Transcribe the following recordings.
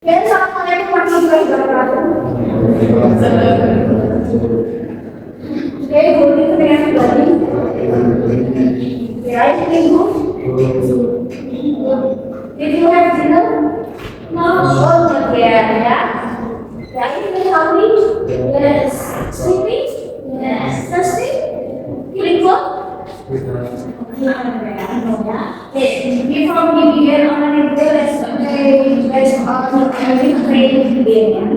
Ya, assalamualaikum warahmatullahi wabarakatuh. Okay, good evening everybody. Right, Minggu? Did you have dinner? No. Oh, not yet, yeah. Yeah, you feel hungry? Yes. Sleepy? Yes. Thirsty? Feeling cold? Okay, before we begin on the day, let's all pray to begin.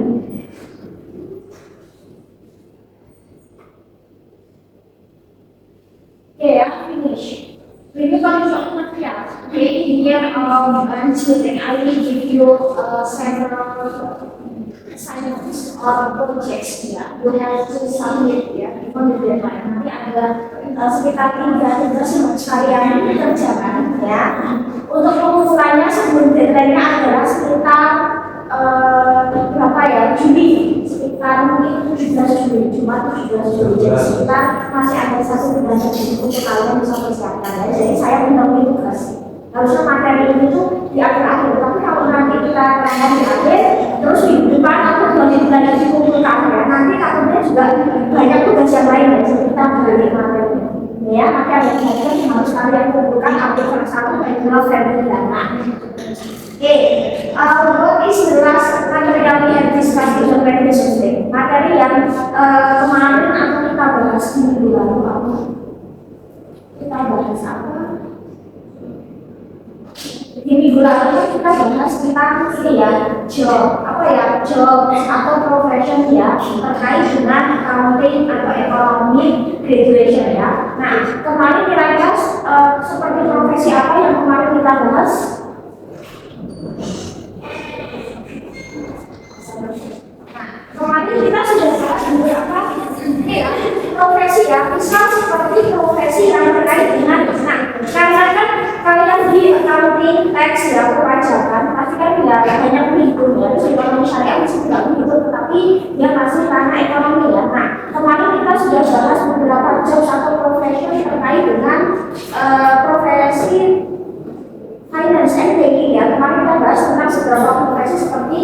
Okay, I'm finished. When you come to the class, okay, here children, I will give you several assignments or projects ya. You have to submit ya, before the deadline. Nanti ada sekitar 3 tugas yang kalian kerjakan ya. Untuk pengumpulannya sebelum deadline-nya adalah sekitar berapa ya, Juli, sekitar mungkin 17 Juli, cuma 17 Juli, jadi sekitar masih ada 1 bulan lagi untuk kalian bisa persiapkan ya. Jadi saya mendapatkan tugas, harusnya materi ini tuh di akhir-akhir, tapi kalau nanti kita terangkan di akhir, terus di depan atau 2 minggu lagi dikumpulkan ya, nanti takutnya juga banyak tugas yang lain ya, jadi kita balik materi ya, maka ada yang harus kalian kumpulkan ambil salah satu dari versi dana. What is the last material we have discussed in the previous meeting? Materi yang kemarin atau kita bahas di minggu lalu apa? Kita bahas apa? Di minggu lalu kita bahas tentang ini ya, job, apa ya, job atau profession ya, terkait dengan accounting atau ekonomi graduation ya. Nah, kemarin kira-kira seperti profesi apa yang kemarin kita bahas? Kemarin kita sudah bahas beberapa ya, profesi ya, misal seperti profesi yang terkait dengan karena kan kalian di accounting, tax ya, perpajakan pasti kan tidak hanya menghitung ya, terus ekonomi syariah mesti tidak menghitung, tetapi dia masih karena ekonomi ya. Nah, kemarin kita sudah bahas beberapa jobs atau profesi terkait dengan profesi finance and banking ya. Kemarin kita bahas tentang beberapa profesi seperti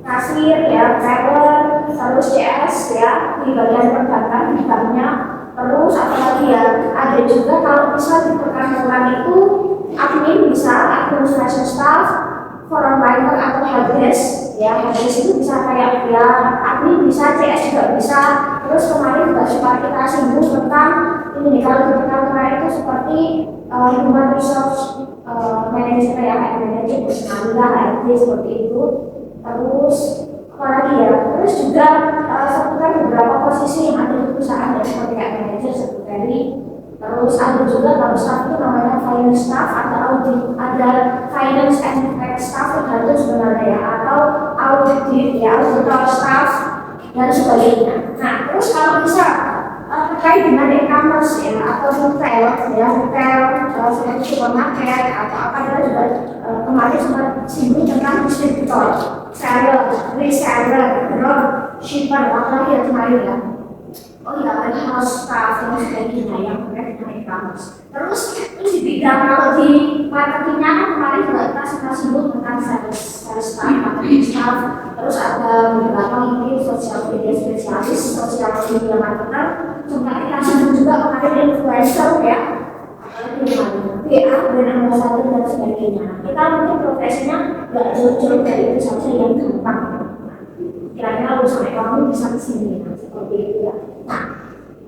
kasir ya, teller, terus CS ya, di bagian perbankan misalnya, terus apalagi ya, ada juga kalau bisa di perkantoran itu admin bisa, administration staff, foreign writer atau helpdesk ya, helpdesk itu bisa kayak ya, admin bisa, CS juga bisa. Terus kemarin juga sudah kita singgung tentang ini, kalau di perkantoran itu seperti human resource manager ya, manager personalia, HRD seperti itu. Terus apalagi ya, terus juga seputar beberapa posisi yang ada di perusahaan ya, seperti kayak manager, sekretari. Terus ada juga kalau staff itu namanya finance staff, ada audit, ada finance and tax staff itu sebenarnya ya, atau audit ya, auditor staff dan sebagainya. Nah, terus kalau bisa terkait dengan e-commerce ya, atau retail ya, retail seperti supermarket atau apa, kita juga kemarin sempat singgung tentang distributor, seller, reseller, dropshipper, apalagi yang kemarin ya. Oh iya, ada house staff dan sebagainya yang berkaitan dengan e-commerce. Terus di bidang kalau di marketingnya kan kemarin juga kita sempat singgung tentang sales staff, marketing staff. Terus ada beberapa mungkin social media spesialis, social media marketer. Sempat kita singgung juga kemarin influencer ya, PA, brand ambassador dan sebagainya. Kita mungkin profesinya nggak jauh-jauh dari itu saja yang gampang. Kira-kira lulusan ekonomi bisa kesini seperti itu ya.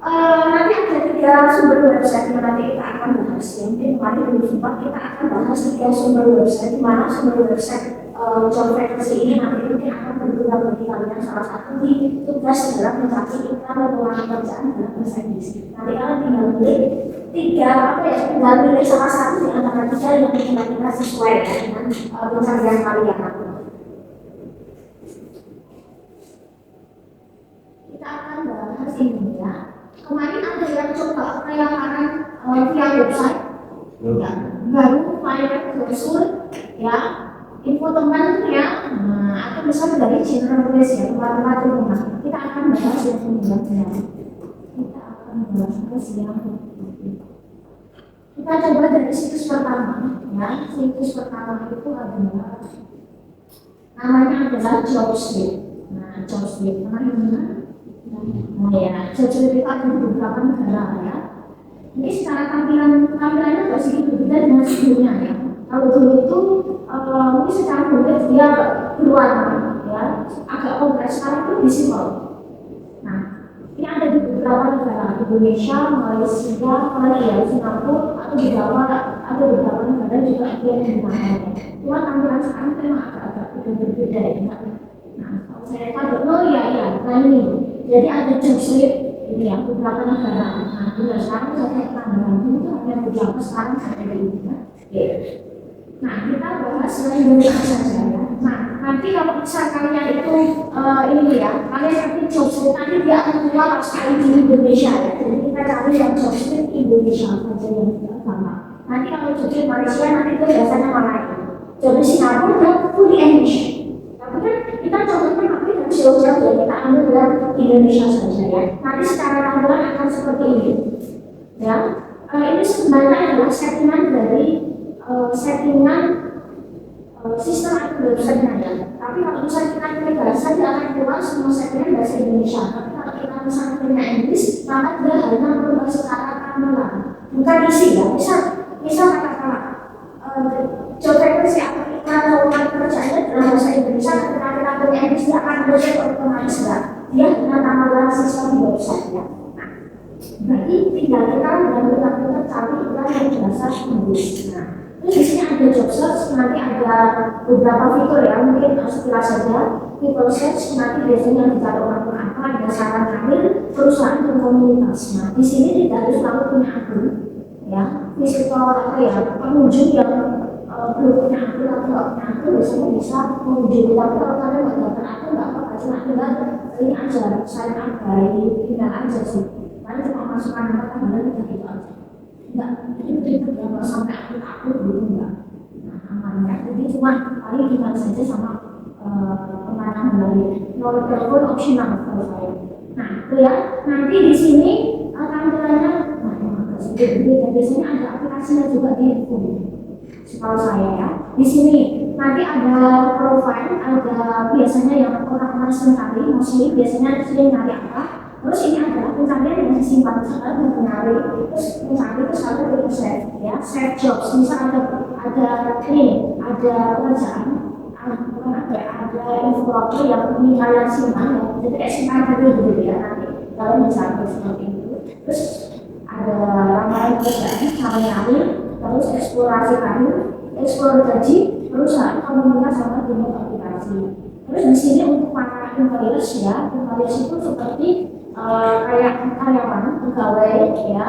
Nah, nanti ada 3 sumber website yang nanti kita akan bahas. Mungkin kemarin belum sempat, kita akan bahas 3 sumber website, di mana sumber website job vacancy ini nanti mungkin akan berguna bagi kalian. Salah satu di tugas adalah mencari iklan dan lowongan pekerjaan dalam bahasa Inggris. Nanti kalian tinggal pilih 3 apa ya, tinggal pilih salah satu di antara 3 yang kira-kira sesuai ya, dengan pencarian kalian. Kita akan bahas ini ya. Kemarin ada yang coba pelayanan via website ya, baru pelayanan brosur ya, info teman ya, atau misalnya dari general list ya, tempat-tempat rumah. Kita akan bahas yang sebenarnya. Kita akan bahas yang kita coba dari situs pertama ya. Situs pertama itu adalah namanya adalah job street. Nah, job street mana? Nah ya, job street itu ada di beberapa negara ya. Ini secara tampilannya nggak segitu beda dengan sebelumnya ya. Kalau dulu itu mungkin secara bentuk dia berwarna ya, agak kompleks. Sekarang itu visible. Nah, ini ada di beberapa negara, Indonesia, Malaysia, Malaysia, Singapura, atau beberapa negara juga yang menggunakannya. Cuma tampilan sekarang memang agak berbeda ya. Nah, kalau saya tahu, oh iya, nah ini, jadi ada job street ini ya, beberapa negara. Nah, juga sekarang saya tambahan itu hanya beberapa sekarang ada di Indonesia. Nah, kita bahas Indonesia saja ya. Nah, nanti kalau misal kalian itu ini ya, kalian nanti job street nanti dia akan keluar sekali di Indonesia ya. Jadi kita cari yang job street Indonesia saja yang sama. Nanti kalau job street Malaysia nanti itu biasanya mana itu? Job street Singapura itu fully English. Tapi kan kita contohnya tapi harus jauh-jauh ya, kita ambil dari Indonesia saja ya. Nanti secara tampilan akan seperti ini. Ya, ini sebenarnya adalah settingan dari sistem atau website-nya ya. Tapi kalau misalnya kita pilih bahasa, dia akan keluar semua settingan bahasa Indonesia. Tapi kalau kita misalnya pilih Inggris, maka dia hanya berubah secara tampilan, bukan isi ya. Misal katakanlah job vacancy atau kita melakukan pekerjaannya dalam bahasa Indonesia, ketika kita pilih Inggris, dia akan berubah otomatis ya. Dia hanya tampilan sistem di website ya. Berarti tinggal kita cari iklan yang bahasa Inggris. Nah, ini di sini ada job search, nanti ada beberapa fitur ya, mungkin sekilas saja. People search nanti biasanya yang dicari orang apa, ada saran karir, perusahaan dan komunitas. Nah, di sini tidak harus selalu punya akun, ya. Visitor apa ya, pengunjung yang belum punya akun atau nggak punya akun biasanya bisa mengunjungi. Tapi kalau kalian nggak dapat akun nggak apa-apa, cuma tinggal ini aja, sign up dari email aja sih. Lalu cuma masukkan nama tanggal kita gitu aja. Enggak, itu ya nggak sampai akun gitu enggak. Nah, aman ya. Jadi cuma paling email saja sama pemanahan dari nomor telepon opsional kalau saya. Nah, itu ya. Nanti di sini tampilannya, biasanya ada aplikasinya juga di phone. Setahu saya ya. Di sini nanti ada profile, ada biasanya yang orang-orang sering cari, mostly biasanya sering nyari apa. Terus ini adalah pencarian yang disimpan, misalnya mencari, terus mencari terus ada pilih save, ya, save jobs. Misal ada pekerjaan, ada info yang ingin kalian simpan, ya. Jadi kayak simpan dulu ya nanti kalian bisa ambil seperti itu. Terus ada ramalan pekerjaan, sama nyari, terus eksplorasi karir, eksplor gaji, perusahaan komunitas sama dunia aplikasi. Terus di sini untuk para employers ya, employers itu seperti kayak karyawan, pegawai ya,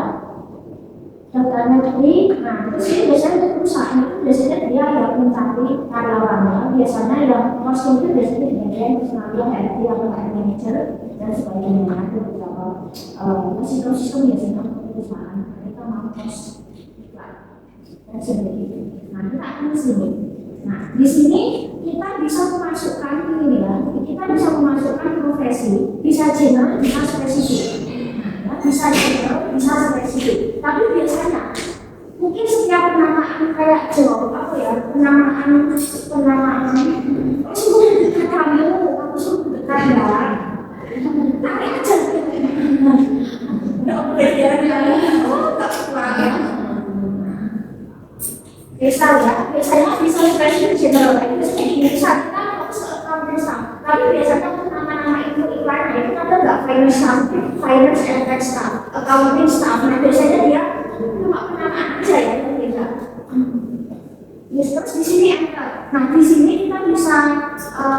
daftar negeri. Nah, terus ini biasanya perusahaan itu biasanya dia yang mencari karyawannya, biasanya yang posting itu biasanya bagian personal HRD atau HR manager dan sebagainya. Ada beberapa sistem biasanya perusahaan mereka mau post dan sebagainya. Nah, kita akan di sini. Nah, di sini kita bisa memasukkan ini ya, kita bisa memasukkan profesi, bisa general, bisa spesifik. Nah, bisa general, bisa spesifik. Tapi biasanya mungkin setiap penamaan kayak job apa ya, penamaan suruh dekat kamu, aku suruh dekat ya, tarik aja. Nggak boleh ya, tak kurang ya. Biasanya bisa spesifik general, itu bisa kita bisa. Tapi biasanya untuk nama-nama itu iklannya itu ada nggak finance and tax staff, accounting staff. Nah biasanya dia cuma penamaan aja ya, tidak. Terus di sini enter. Nah di sini kita bisa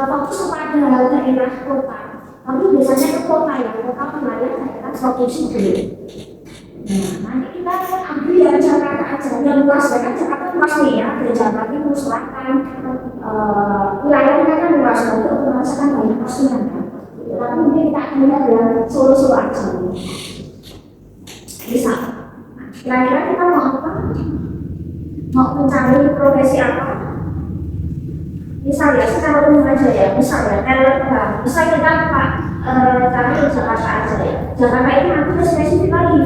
fokus kepada daerah kota. Tapi biasanya ke kota ya, kota wilayah daerah provinsi dulu. Nah, nanti kita ambil yang Jakarta aja, yang luas ya kan Jakarta luas nih ya, dari Jakarta Timur, Selatan, wilayahnya kan luas, untuk merasakan banyak postingan kan. Tapi mungkin kita akan lihat yang Solo aja. Bisa. Nah, kira-kira kita mau apa? Mau mencari profesi apa? Misal ya, secara umum aja ya, misal ya, misal kita cari Jakarta aja ya. Jakarta ini nanti spesifik lagi.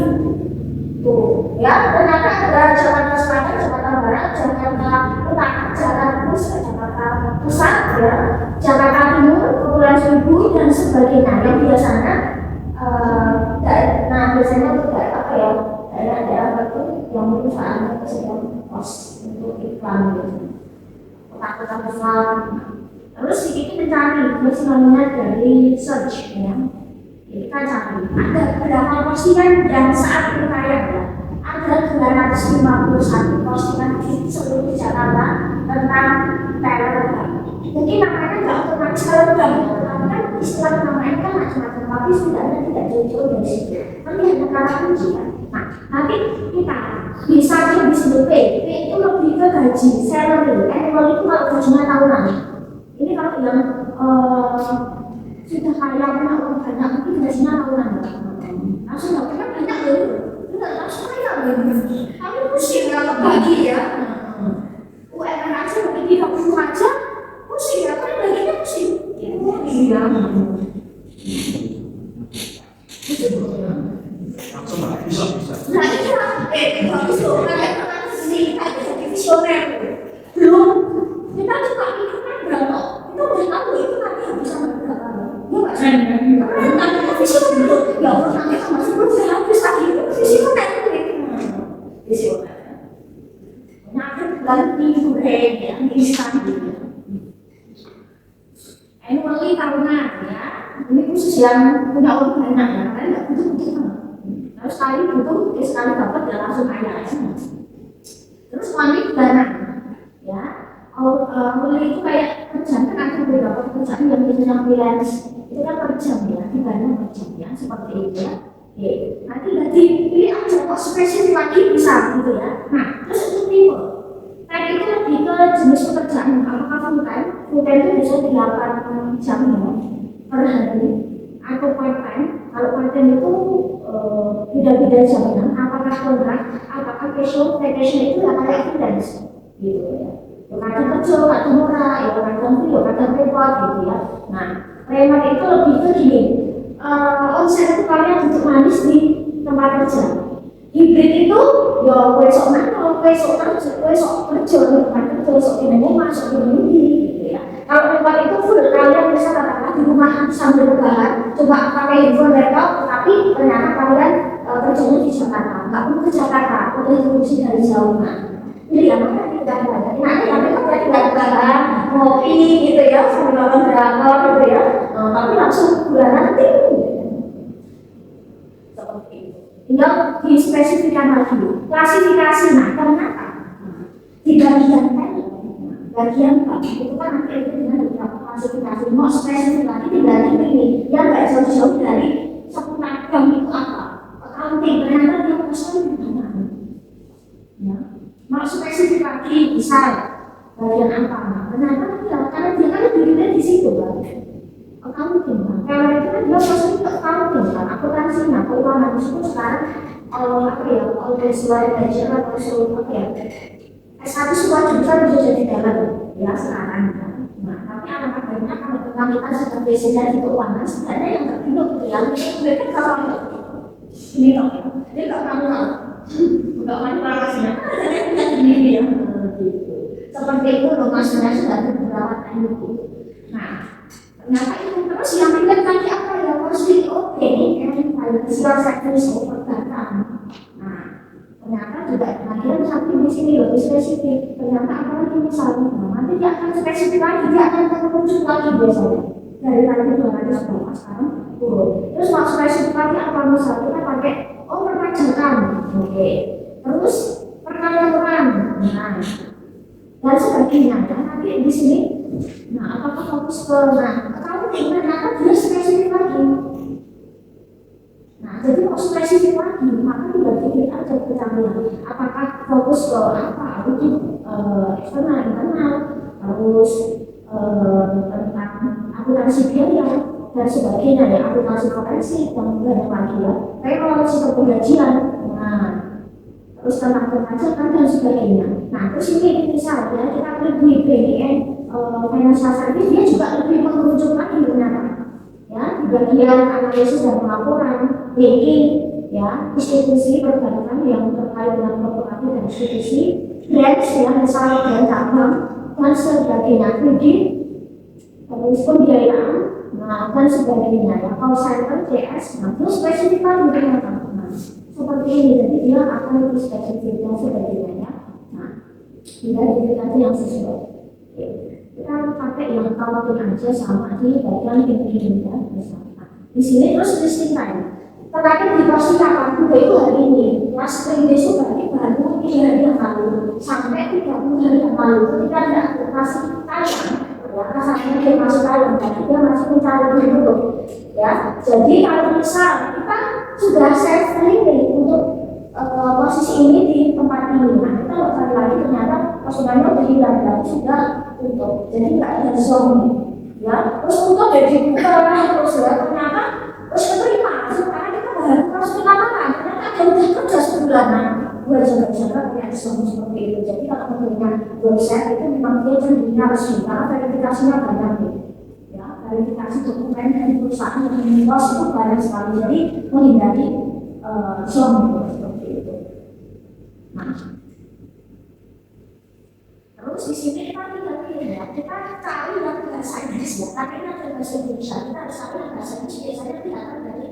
Tuh, ya, ternyata ada Jakarta Selatan, Jakarta Barat, Jakarta Utara, Jakarta Pusat, Jakarta Pusat ya, Jakarta Timur, Kepulauan Seribu dan sebagainya yang biasanya biasanya untuk apa ya, daerah-daerah itu yang perusahaan sedang pos untuk iklan gitu, kota-kota besar. Terus kita mencari namanya dari search ya, kita cari ada berapa postingan yang saat itu kayak ya, ada 251 postingan di seluruh Jakarta tentang teror. Jadi namanya nggak otomatis kalau karena kan istilah namanya kan macam-macam, tapi sebenarnya tidak jauh-jauh dari situ. Tapi hanya kata kunci kan. Nah, nanti kita bisa disebut P itu lebih ke gaji, salary, annual itu kalau gajinya tahunan. Ini kalau yang sudah kaya punya uang banyak, mungkin gajinya tahunan. Langsung nggak pernah banyak loh, nggak langsung kaya loh. Tapi pusing kalau bagi ya. UMR aja mungkin 30 aja. Pusing ya, kan baginya pusing. Iya. Langsung lah, bisa. Nah itu bagus loh, kayak sih ada visioner. Belum, kita juga itu kan berapa? Kita udah tahu itu nanti bisa berapa? Ya nggak sih? Karena kita visioner loh. Ya Allah, nanti masih belum habis lagi. Visioner itu. Visioner. Nanti ganti duren ya, instan gitu. Annually tahunan ya, ini khusus yang punya uang banyak ya, kan nggak butuh terus sekali butuh, sekali dapat ya langsung kaya. Terus money bulanan ya, money itu kayak kerjaan kan ada beberapa pekerjaan yang biasanya freelance itu kan per jam ya, dibayar per jam ya, seperti itu ya. Oke, nanti pilih aja kok spesifik lagi bisa gitu ya. Nah, terus untuk tipe tadi itu lebih ke jenis pekerjaan, apakah full time? Full time itu bisa 8 jam ya, per hari atau part time. Kalau part time itu beda-beda jamnya, apakah kontrak, apakah vacation itu ya kayak freelance gitu ya. Kadang kerja, kadang murah, ya kadang free, kadang repot gitu ya. Nah, remote itu lebih ke gini, onsite itu kalian duduk manis di tempat kerja. Hybrid itu ya besok mana, besok kerja, besok ini masuk di gitu ya. Kalau tempat itu full, kalian bisa katakan di rumah sambil rebahan, coba pakai handphone laptop, tapi ternyata kalian kerjanya di Jakarta, nggak perlu ke Jakarta, udah produksi dari jauh. Jadi ya makanya tidak ada. Nanti kerja di rebahan, ngopi gitu ya, sambil nonton drakor gitu ya, tapi langsung bulanan seperti itu. Tinggal dispesifikkan lagi klasifikasi. Nah, kenapa? Di bagian itu kan nanti itu dengan beberapa klasifikasi. Mau spesifik lagi dibagi ini yang nggak jauh-jauh dari seputar itu apa? Accounting ternyata dia pesan gimana? Ya, mau spesifik lagi bisa bagian apa? Ternyata tidak, karena dia kan dirinya di situ kan. Accounting kan, kalau itu kan dia pasti accounting kan, akuntansi, nah keuangan itu sekarang apa ya, always like ledger atau apa ya, S1 semua jurusan bisa jadi dalam ya sekarang kan. Nah tapi anak banyak kalau kita sudah basic dari keuangan sebenarnya yang terpilih yang mereka kalau ini loh, ini nggak kamu nggak manipulasinya, ini ya seperti itu loh maksudnya sudah beberapa kali itu. Nah ternyata itu terus yang ingat tadi apa ya, mostly oke kan financial service perbankan. Nah ternyata juga akhirnya sampai di sini lebih spesifik. Ternyata apalagi misalnya nanti dia akan spesifik lagi, dia akan muncul lagi biasanya dari tadi 200 berapa sekarang turun. Terus mau spesifik lagi apa misalnya kita pakai perpajakan, oke. Terus perkantoran, nah dan sebagainya. Nanti di sini, nah apakah fokus ke accounting, ternyata dia spesifik lagi. Nah jadi mau spesifik lagi, maka tiba-tiba aja kecampuran. Apakah fokus ke apa? Audit eksternal, internal, terus tentang akuntansi biaya dan sebagainya ya, akuntansi forensik dan banyak lagi ya. Payroll, sistem penggajian, nah terus tentang perpajakan dan sebagainya. Nah terus ini misalnya kita klik di BNN financial service, dia juga lebih mengerucut lagi ternyata ya di bagian analisis dan pelaporan, banking ya, institusi perbankan yang terkait dengan korporasi dan institusi, grants ya, misalnya grant cabang, dan sebagainya, kredit, terus pembiayaan, nah dan sebagainya. Ya, kalau cyber CS, nah terus spesifik menggunakan, nah seperti ini. Jadi dia akan lebih spesifik dan sebagainya. Ya. Nah, tidak diberikan yang sesuai. Oke. Kita pakai yang khawatir aja sama di bagian ini ya, misalnya. Di sini terus listing time. Terakhir di posisi 80 itu hari ini, mas besok berarti baru 3 hari yang lalu sampai 30 hari yang lalu. Ketika tidak masih tayang, ya rasanya dia masih tayang, berarti dia masih mencari dulu, ya. Jadi kalau misal kita sudah save link untuk posisi ini di tempat ini, nah kita nggak cari lagi, ternyata posisinya udah hilang, berarti sudah tutup. Jadi nggak ada zoom, ya. Terus untuk jadi buka terus ya, ternyata terus keterima. Harus kenapa? Karena ada udah kerja sebulanan, gue jaga-jaga punya zoom seperti itu. Jadi kalau menggunakan website itu memang dia cenderungnya resmi, karena verifikasinya banyak nih. Ya, verifikasi dokumen dari perusahaan yang meminta itu banyak sekali. Jadi menghindari zoom seperti itu. Nah, terus di sini kita tinggal pilih ya, kita cari yang bahasa Inggris ya, karena ini ada bahasa Indonesia. Kita harus cari yang bahasa Inggris biasanya tidak akan dari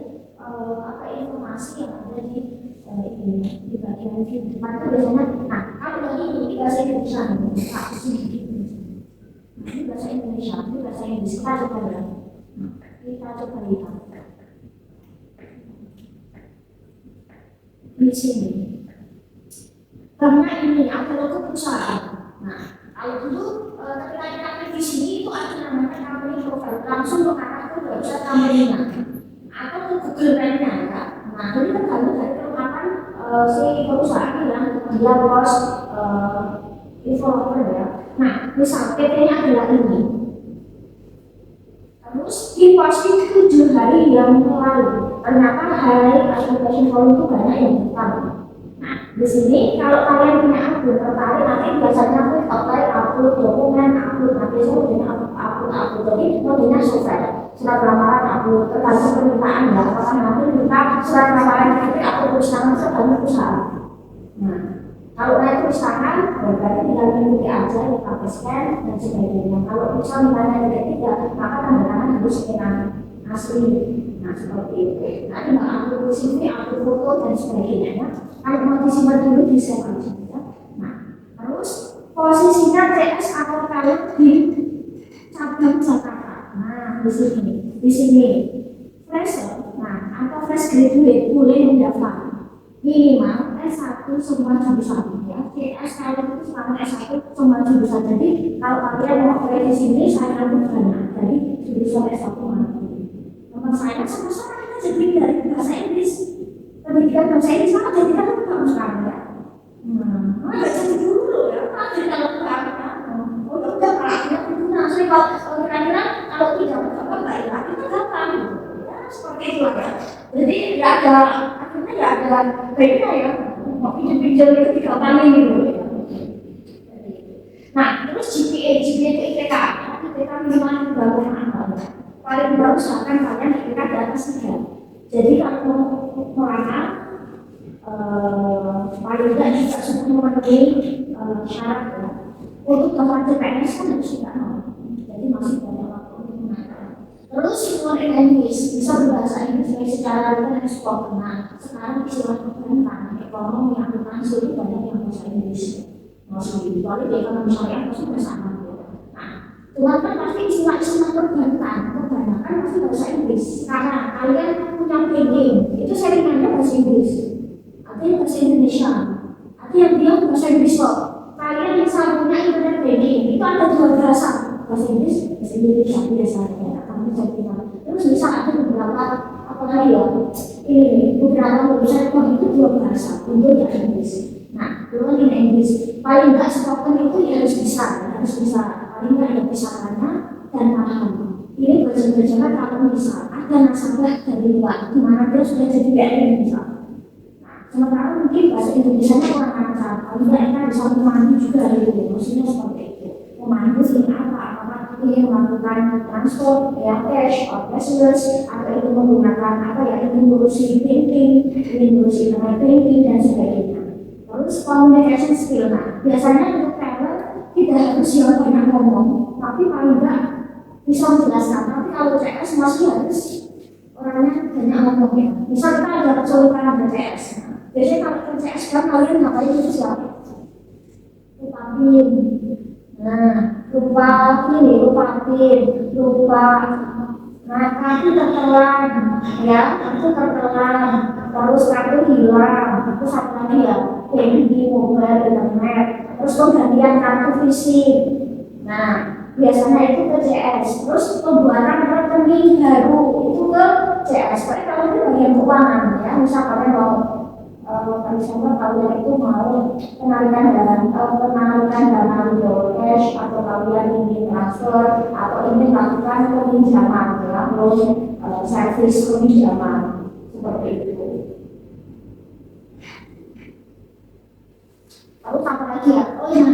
informasi yang ada di bagian ini. Maka biasanya, nah kalau yang ini bahasa Indonesia, nah ini bahasa Indonesia, ini bahasa Inggris. Kita coba ya, kita coba lihat di sini. Karena ini ada logo perusahaan. Nah, kalau dulu ketika kita klik di sini itu ada namanya company profile, langsung mengarah ke website company-nya atau ke Google Drive-nya ya. Nah, jadi tergantung dari kelengkapan si perusahaan yang dia bos developer ya. Nah, misal PT-nya adalah ini. Terus di posting 7 hari yang lalu, ternyata hari application form itu banyak yang hitam. Nah, di sini kalau kalian punya akun tertarik, nanti biasanya aku apply upload dokumen, upload aplikasi, upload. Jadi modelnya software. Surat lamaran aku tergantung permintaan ya, apakah nanti minta surat lamaran itu aku tulis tangan sebanyak perusahaan. Nah, kalau naik tulis tangan berarti tinggal mengikuti aja ya, pakai scan dan sebagainya. Kalau misal misalnya tidak, maka tanda tangan harus scan asli. Nah, seperti itu. Nanti nggak aku CV, aku foto dan sebagainya. Kalau mau disimpan dulu di save aja ya. Nah, terus posisinya CS atau kalau di cabang Jakarta. Nah, di sini fresher, nah atau fresh graduate boleh mendaftar minimal S1 semua jurusan ya. CS kalau itu sekarang S1 semua jurusan. Jadi kalau kalian mau kuliah di sini, saya akan banyak dari jurusan S1 mana. Nomor saya sama-sama kita jadi dari bahasa Inggris. Pendidikan bahasa Inggris sama jadi kan kamu sekarang ya. Nah, nggak jadi dulu ya. Jadi kalau udah praktek itu nanti kalau kira-kira kalau tidak baik lagi itu gampang ya, seperti itu ya. Jadi tidak ada akhirnya tidak ada baiknya ya, mau pinjam itu digampangin gitu. Nah, terus GPA itu IPK minimal 3,6. Paling bagus akan kalian IPK di atas 3. Jadi kalau mau melamar paling tidak juga sudah memenuhi syarat ya. Untuk daftar CPNS kan harus tidak mau, jadi masih banyak waktu untuk mengajar. Terus simulasi Inggris bisa berbahasa Inggris secara written ekspor. Nah, sekarang istilah pemerintahan ekonomi yang berlangsung itu banyak yang bahasa Inggris. Masih kecuali di ekonomi syariah pasti bersama. Nah, cuman kan pasti istilah-istilah perbankan kebanyakan pasti bahasa Inggris. Karena kalian punya banking itu seringannya bahasa Inggris. Artinya bahasa Indonesia. Artinya dia bahasa Inggris kok. Kalian yang punya internet banking itu ada 2 bahasa Inggris, bahasa Indonesia biasanya. Kamu jadi terus bisa ada beberapa apa lagi ya? Ini beberapa website itu 2 bahasa, untuk yang Inggris. Nah, learning English paling nggak spoken itu ya harus bisa, paling nggak yang pisahannya dan paham. Ini belajar-belajar kalau bisa ada nasabah dari luar, di mana dia sudah jadi BRI misalnya. Sementara mungkin bahasa Indonesia-nya kurang lancar, kalau mereka bisa memandu juga gitu, maksudnya seperti itu. Memandu ini apa? Apakah ingin melakukan transport, ya cash, or cashless, atau itu menggunakan apa ya, ingin ngurusi printing, ingin ngurusi internet banking dan sebagainya. Terus communication skill, nah biasanya untuk travel tidak harus yang banyak ngomong, tapi paling enggak bisa menjelaskan. Tapi kalau CS masih harus orangnya banyak ngomong ya. Misal kita ada kesulitan dengan CS. Biasanya kalau ke CS kan kalian ngapain itu siapa? Lupa PIN. Nah, lupa ini, lupa PIN, lupa. Nah, kartu tertelan, ya, kartu tertelan, terus kartu hilang, terus apa lagi ya? Banking, mobile, internet, terus penggantian kartu fisik. Nah, biasanya itu ke CS, terus pembuatan rekening baru itu ke CS. Tapi kalau itu bagian keuangan ya, misalkan mau misalnya kalian itu mau penarikan dana cash atau kalian ingin transfer atau ingin melakukan peminjaman ya, loan service peminjaman seperti itu. Lalu apa lagi ya? Oh ya,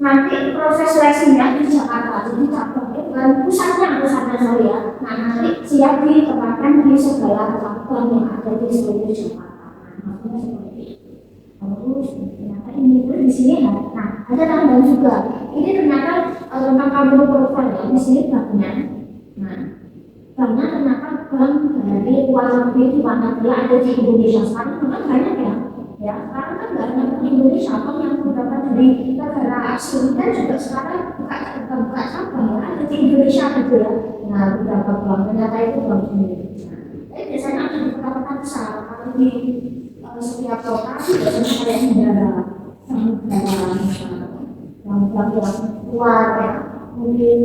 nanti proses seleksinya di Jakarta, jadi cabangnya bukan pusatnya saya. Nah, nanti siap ditempatkan di segala cabang yang ada di seluruh Jakarta. Maksudnya seperti itu. Terus ternyata ini pun di sini nah ada tambahan juga. Ini ternyata tentang kampung profil ya di sini banknya. Nah, banknya ternyata bank dari luar negeri di mana dia ada di Indonesia. Sekarang memang banyak ya. Ya, sekarang kan nggak hanya di Indonesia, bank yang beberapa dari negara asing kan juga sekarang buka cabang ya ada di Indonesia gitu ya. Nah, beberapa bank ternyata itu bank Indonesia. Tapi biasanya ada di kota-kota besar, kalau di setiap kota biasanya ada negara yang luar ya, mungkin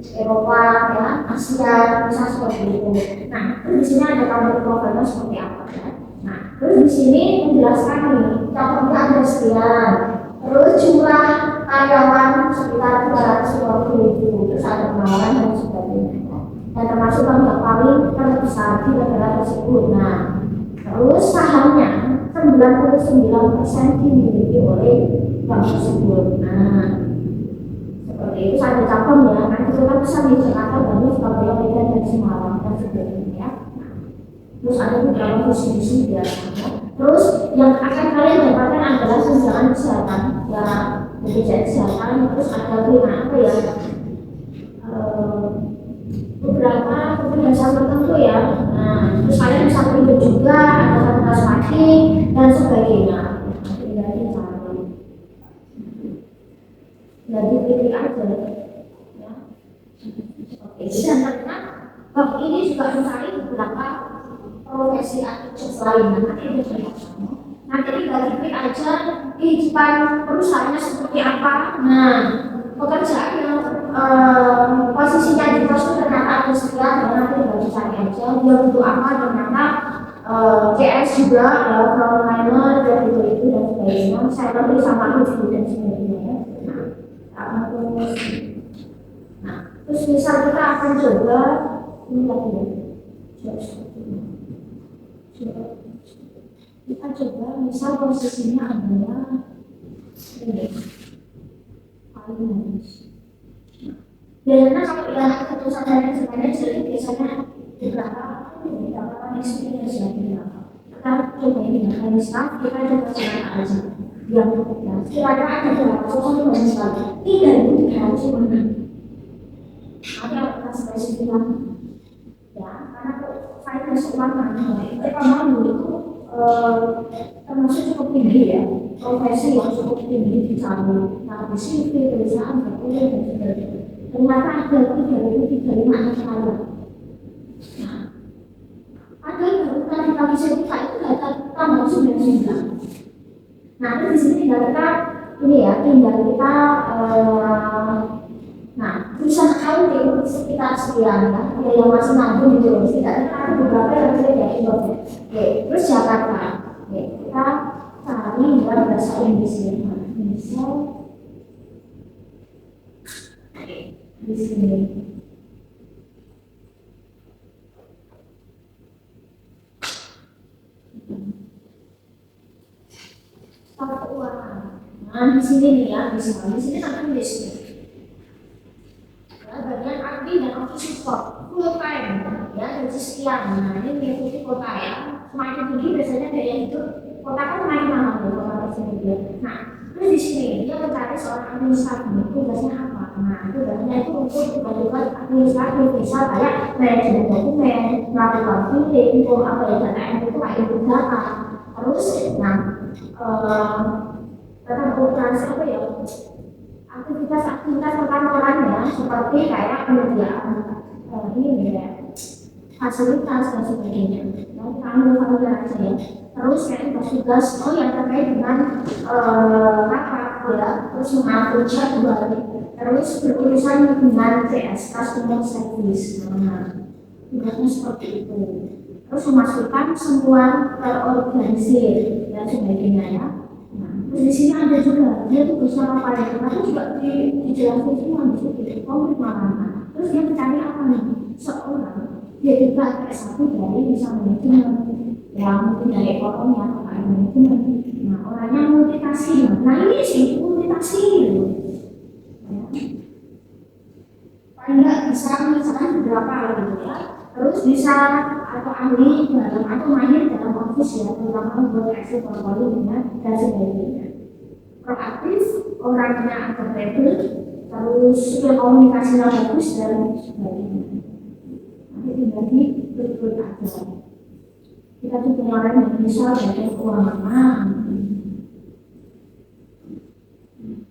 Eropa ya, Asia, bisa seperti itu. Nah, terus di sini ada kampung profilnya seperti apa ya. Nah, terus di sini menjelaskan nih, cabangnya ada sekian, terus jumlah karyawan sekitar 250.000, terus ada penawaran dan sebagainya. Dan termasuk bank paling terbesar di negara tersebut. Nah, terus sahamnya 99% dimiliki oleh bank tersebut. Nah, seperti itu ada cabang ya. Nanti kita bisa di Jakarta, Bandung, Surabaya, Medan, dan Semarang dan sebagainya ya. Terus ada beberapa visi-visi biasanya. Terus yang akan kalian dapatkan adalah tunjangan kesehatan, ya bpjs kesehatan. Terus ada apa ya? Beberapa kebiasaan tertentu ya. Nah, terus kalian bisa pilih juga ada fasilitas parking dan sebagainya. Jadi pilih aja. Ya. Oke, dan ternyata bank ini juga mencari beberapa profesi aktif lain. Nanti tinggal diklik aja kehidupan perusahaannya seperti apa. Nah, pekerjaan yang posisinya di pos itu ternyata ada sekian, nanti tinggal dicari aja dia butuh apa. Ternyata CS juga frontliner dan itu dan sebagainya. Saya lebih sama itu dan sebagainya. Nah, terus misal kita akan coba ini lagi ya. Kita coba misal posisinya adalah ini paling bagus. Biasanya kalau yang keputusan dari sebenarnya jadi biasanya beberapa experience ya kita coba ini dari staff kita coba cara aja yang ya kira-kira ada berapa sosok banyak sekali 3.300 orang. Ada apa spesifiknya ya karena saya masuk mana kita mau itu termasuk cukup tinggi ya, profesi yang cukup tinggi di sana. Nah, di sini perusahaan berkuliah dan sebagainya. Ternyata ada 3.305 anak saya. Nah, ada yang baru tadi sertifikat itu data tambah 99. Nah, di sini tinggal kita ini ya, tinggal kita nah, tulisan accounting sekitar sekian ya, yang masih nanggung gitu loh. Tidak ada beberapa yang saya dari Indonesia. Oke, terus Jakarta. Oke, kita cari buat bahasa Inggrisnya. Bisa. Oke, di sini. Tata keuangan. Nah, di sini nih ya, di sini nanti di sini. Bagian admin dan office support full time ya gaji sekian. Nah, ini mengikuti kota ya, semakin tinggi biasanya daya hidup kota kan semakin mahal ya kota tersebut ya. Nah, terus di sini dia mencari seorang administrator, tugasnya apa? Nah, itu biasanya itu untuk tugas-tugas administratif, misal kayak manajemen dokumen, melakukan filing, apa ya, data entry itu kayak input data. Terus, nah, data operasi apa ya? Aktivitas-aktivitas perkantoran ya, seperti kayak penyediaan ini ya, fasilitas dan sebagainya. Nanti kami familiar aja ya. Terus kayak tugas-tugas yang terkait dengan rapat ya, terus mengatur jadwal, terus berurusan dengan CS customer service. Nah, tugasnya seperti itu. Terus memastikan semua terorganisir dan sebagainya ya. Nah, terus di sini ada juga dia tugasnya apa ya? Tapi juga dijelaskan semua di situ. Konkret mana? Terus dia mencari apa nih? Seorang dia juga S1 dari bisa manajemen, yang mungkin dari ekonomi atau manajemen. Nah, orangnya multitasking. Nah, ini sih multitasking. Ya. Paling bisa misalkan beberapa gitu ya. Terus bisa atau ahli dalam atau mahir dalam office ya, terutama buat Excel, PowerPoint dan sebagainya. Proaktif, orangnya adaptable, terus komunikasinya bagus dan sebagainya. Nanti dibagi betul aja. Kita juga orang yang bisa belajar keuangan.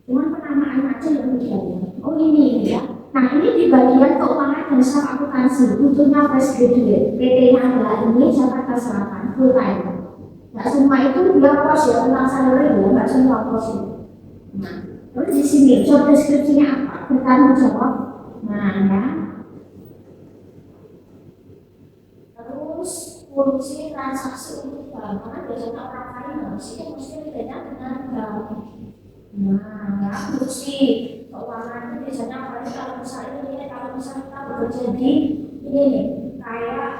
Cuman penamaan aja yang berbeda. Oh ini ya. Nah ini di bagian keuangan dan self akuntansi butuhnya fresh graduate. PT-nya adalah ini Jakarta Selatan full time. Nggak semua itu dia pos ya tentang salary ya, nggak semua pos ya. Nah terus di sini job deskripsinya apa? Bertanggung jawab. Nah ya. Terus fungsi transaksi untuk bank, karena biasanya orang finance itu mesti bedanya dengan bank. Nah ya fungsi keuangan itu biasanya apalagi kalau misalnya kita bekerja di ini nih kayak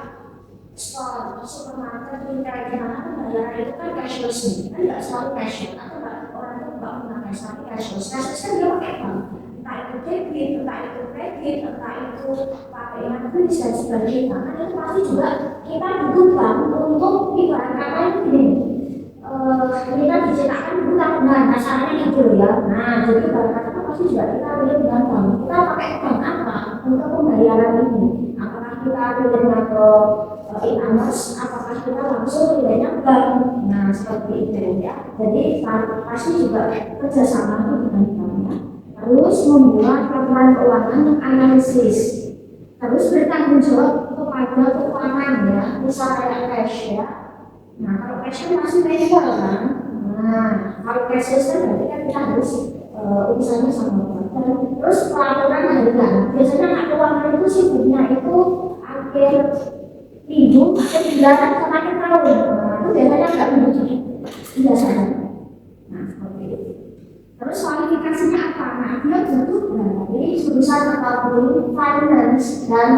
store, supermarket, retail, gimana pembayaran itu kan cashless nih, kan nggak selalu cashless, atau orang itu nggak pernah cashless kan dia pakai bank, entah itu debit, entah itu kredit, entah itu pakai kredit dan sebagainya. Kan itu pasti juga kita butuh bank untuk ibarat kata itu gini. Ini kan dicetakkan bukan benar, masalahnya gitu ya. Nah, jadi barang itu pasti juga kita pilih dengan bank. Kita pakai bank apa untuk pembayaran ini? Apakah kita pilihnya ke e-commerce? Apakah kita langsung pilihnya bank? Nah, seperti itu ya. Jadi pasti juga kerjasama itu dengan bank. Terus membuat laporan keuangan yang analisis. Terus bertanggung jawab kepada keuangan ya, misalnya kayak cash ya. Nah, kalau cash masih manual kan? Nah, kalau cashless kan berarti kan kita harus urusannya sama bank. Terus pelaporan harian, biasanya anak keuangan itu sibuknya itu akhir minggu, akhir bulan, sama akhir tahun. Nah, itu biasanya nggak begitu biasanya. Nah, seperti itu. Terus kualifikasinya apa? Nah, dia butuh dari jurusan accounting, finance dan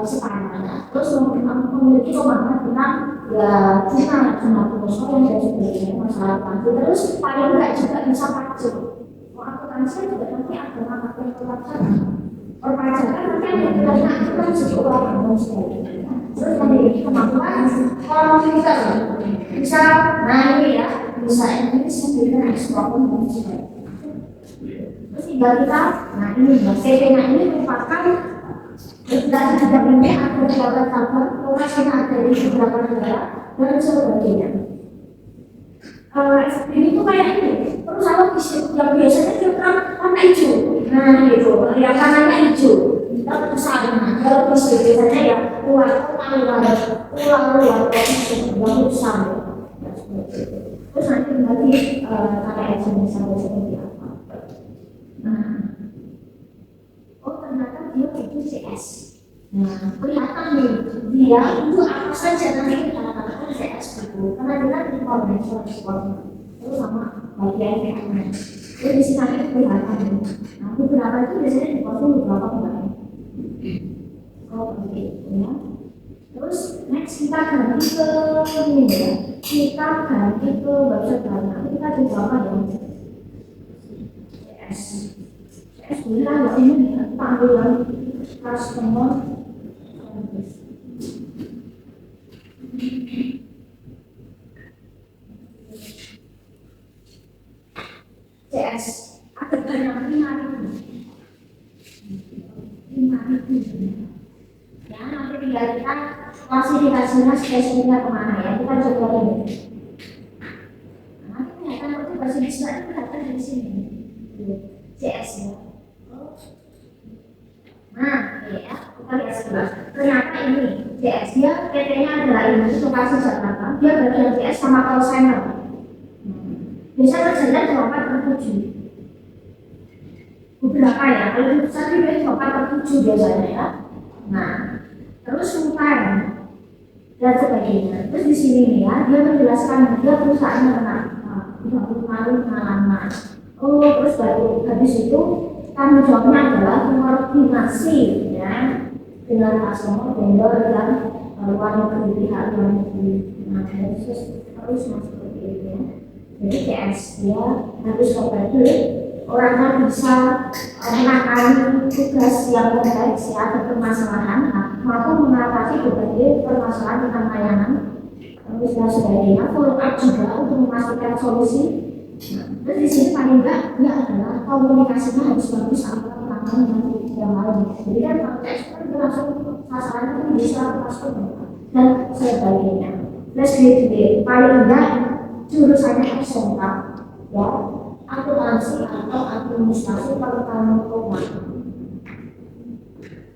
sepanjangnya. Terus memiliki pemahaman tentang ya Cina penyesuaian dan sebagainya masalah pasti. Terus paling enggak juga bisa pajak. Akuntansi juga nanti ada mata perpajakan. Perpajakan nanti ada yang kita kan sesuatu orang sebagainya. Terus memiliki kemampuan komputer bisa ini ya, bisa Inggris dengan ekspor dan sebagainya. Terus tinggal kita, nah ini CV-nya ini merupakan dan tidak ini ada beberapa cabang, lokasinya ada di beberapa negara dan sebagainya. Ini tuh kayak ini, perusahaan logistik yang biasanya filter warna hijau. Nah itu, yang warnanya hijau. Kita perusahaan, kalau logistik biasanya ya luar logistik yang besar. Terus nanti kembali KPS sampai seperti apa. Nah, oh ternyata dia itu CS. Nah, kelihatan nih, dia itu apa saja nanti kita katakan CS itu, karena dia kan informasi terus sama bagian PMN. Jadi di sini kelihatan nih. Nah, beberapa itu biasanya diposting beberapa bulan. Oh, oke, ya. Terus next kita ganti ke ini ya, kita ganti ke website baru. Nanti kita coba apa ya? CS. CS bilang ini panggilan customer. CS ada banyak ini. tinggal kita klasifikasinya spesifiknya kemana ya, kita coba ini. Nanti kelihatan waktu bahasa Indonesia itu kelihatan di sini, CS ya. Nah, ya, kita lihat sebelah. Ternyata ini CS dia PT-nya adalah ini lokasi Jakarta. Dia bagian CS sama call center. Biasa terjadi di tempat tertuju. Beberapa ya, kalau besar di tempat tertuju biasanya ya. Nah, terus full-time dan sebagainya. Terus di sini nih ya, dia menjelaskan dia perusahaannya menang. 30 kali pengalaman. Oh, terus baru habis itu tanggung jawabnya adalah koordinasi ya dengan customer, vendor dan luar negeri, pihak luar negeri. Nah, terus seperti itu ya. Jadi CS dia harus compatible, orangnya bisa menangani tugas yang kompleks ya atau permasalahan, mampu mengatasi berbagai permasalahan tentang layanan, terus dan sebagainya. Follow up juga untuk memastikan solusi. Terus di sini paling enggak dia adalah komunikasinya harus bagus antara pelanggan dan yang lain. Jadi kan kalau ekspor itu langsung sasarannya bisa masuk dan sebagainya. Terus di paling enggak jurusannya SMK ya, akuntansi atau administrasi pertanian rumah.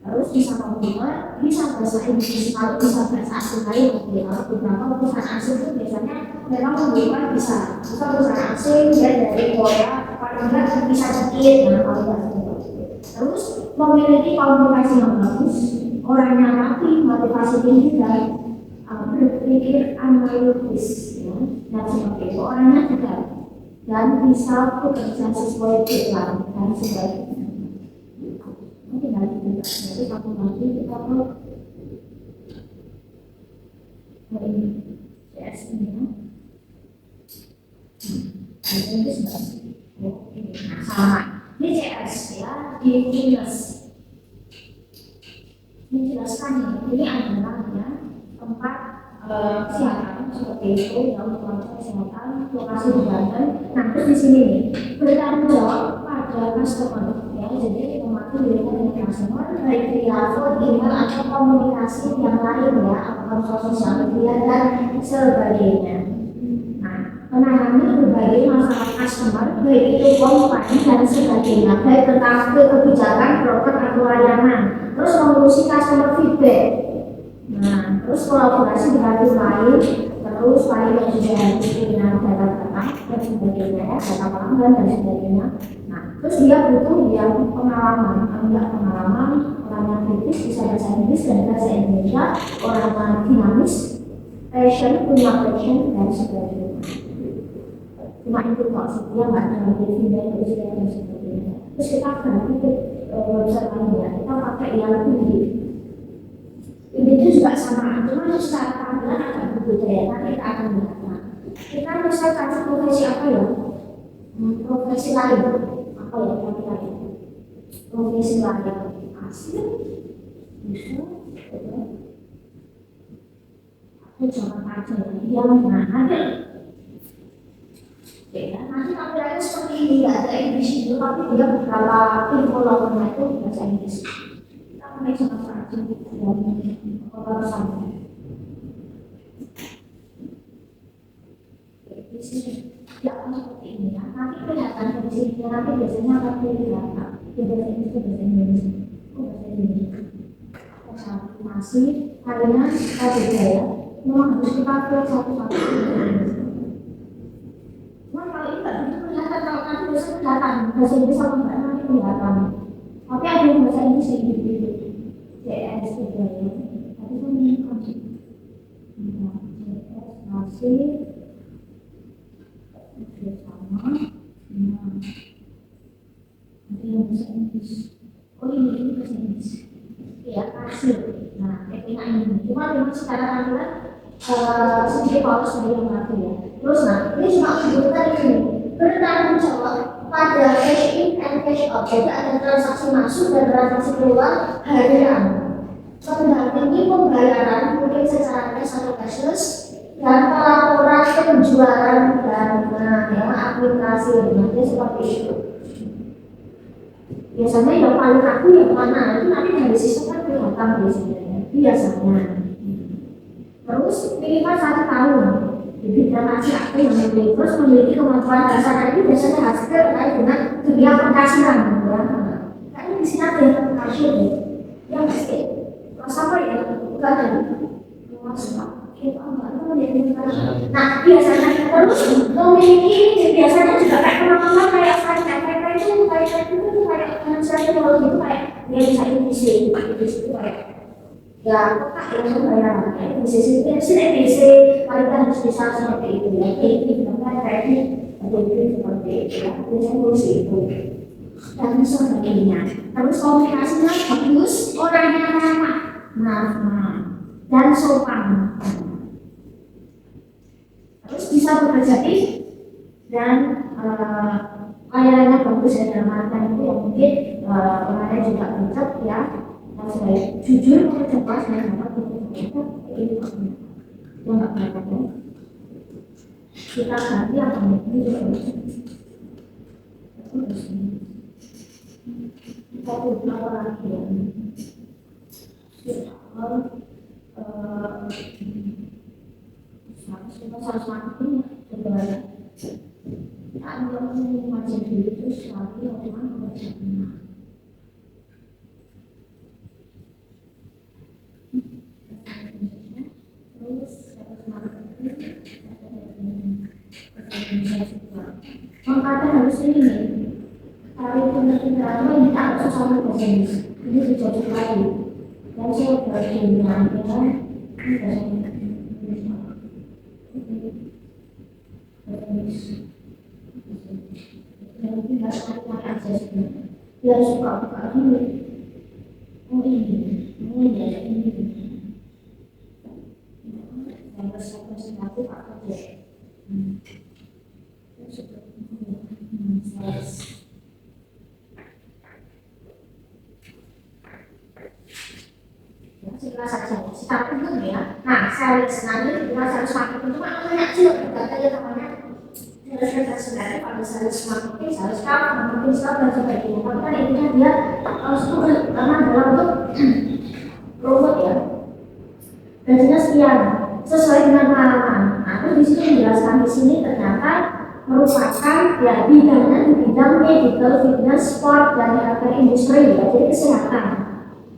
Terus bisa komputer, bisa bahasa Inggris, kalau bisa bahasa asing lain. Kalau beberapa perusahaan asing itu biasanya memang membutuhkan bisa perusahaan asing dan dari Korea paling enggak bisa sedikit ya kalau nggak terus memiliki komunikasi yang bagus, orangnya rapi, motivasi tinggi dan berpikir analitis ya, dan seperti itu orangnya juga dan bisa bekerja sesuai plan dan sebagainya. Mungkin nanti juga jadi satu lagi kita mau ini CS ini ya. Ini sama. Ini CS ya di minus. Menjelaskan ini adalah ya tempat kesehatan seperti itu yang untuk kesehatan lokasi di Banten. Nah terus di sini nih bertanggung jawab pada customer ya, jadi mematuhi dengan customer baik via phone, email atau komunikasi yang lain ya, atau sosial media dan sebagainya. Nah menangani berbagai masalah customer baik itu komplain dan sebagainya, baik tentang kebijakan, produk atau layanan, terus mengurusi customer feedback. Nah, terus kolaborasi dengan tim lain, terus lain yang juga harus punya data-data dan sebagainya, data pelanggan dan sebagainya. Nah, terus dia butuh yang pengalaman, enggak pengalaman, orang yang kritis bisa bahasa Inggris dan bahasa Indonesia, orang yang dinamis, passion, punya passion dan sebagainya. Cuma itu kok dia nggak ada lagi dan sebagainya. Terus kita berarti website lain ya, kita pakai yang lebih ini juga sama, cuma secara tampilan agak berbeda ya, nanti kita akan lihat. Nah, kita bisa kasih profesi apa ya? Profesi lain, apa ya kira-kira ya? Profesi lain, asli, bisa, aku coba aja ya, yang mana? Ya, nanti tampilannya seperti ini, nggak ada Inggris itu, tapi dia beberapa info lawannya itu bahasa Inggris. Kita mulai sama saja dan sama. Di sini tidak seperti ini ya. Nanti kelihatan dari sini, nanti biasanya akan kelihatan. Ya bahasa Inggris, bahasa Indonesia. Masih harinya kita beda ya. Memang harus kita buat satu-satu. Cuma kalau ini nggak begitu kelihatan, kalau nanti biasanya kelihatan bahasa Inggris sama nggak nanti kelihatan. Tapi ada yang bahasa Inggris gitu. CS juga ya. Tapi kan ini kan CS masih sama. Nah, ada yang bahasa Inggris. Oh ini bahasa Inggris. Ya kasih. Nah, kayak ini. Cuma memang secara tampilan sedikit polos dari yang mengatur ya. Terus nah, ini cuma menyebutkan ini bertanggung jawab pada cash in and cash out. Jadi ada transaksi masuk dan transaksi keluar harian. Mendampingi pembayaran mungkin secara cash atau cashless dan pelaporan penjualan dana ya, aplikasi nanti seperti itu. Biasanya yang paling ragu yang mana itu nanti dari sistem kan kelihatan biasanya. biasanya. Terus minimal 1 tahun di bidang ACAP yang terus memiliki kemampuan dasar ini biasanya hasil terkait dengan dunia pengkasihan ya. Kayaknya di sini ada yang kasih deh, yang pasti mas apa ya, bukan ada mas nah biasanya terus memiliki biasanya juga kayak kemampuan kayak saya itu kayak manusia teknologi itu kayak dia bisa IPC itu kayak ya kok yang bayar IPC paling kan harus bisa seperti itu ya ini kayak ini seperti itu ya biasanya kursi itu dan sebagainya. Terus komunikasinya bagus, orangnya ramah, dan sopan. Terus bisa bekerja dan layanannya bagus ya dalam artian itu yang mungkin orangnya juga bijak ya, jujur, cerdas dan dapat bekerja itu nggak apa-apa. Kita ganti apa ini juga satu berapa lagi ya? Harus makin sebenarnya. Yang macam itu sekali orang berjamaah. Terus mengatakan harus ini. Kalau benar-benar ini tak susah bahasa Inggris, ini dijadikan lagi. Dan saya berkenan ya, ini bahasa Inggris. Dan tidak ada aja sih. Dia suka buka dulu. Oh ini ada ini. Saya bersama aku Pak Kerja. Sekilas saja, secara umum ya. Nah, saya lihat senangnya kita harus marketing cuma banyak sih katanya namanya jelas sebenarnya pada harus marketing, harus marketing dan sebagainya. Tapi kan intinya dia harus karena dalam bentuk robot ya. Gajinya sekian sesuai dengan pengalaman. Nah, terus di sini menjelaskan di sini ternyata merupakan ya bidangnya di bidang medical, fitness, sport dan healthcare industri ya, jadi kesehatan.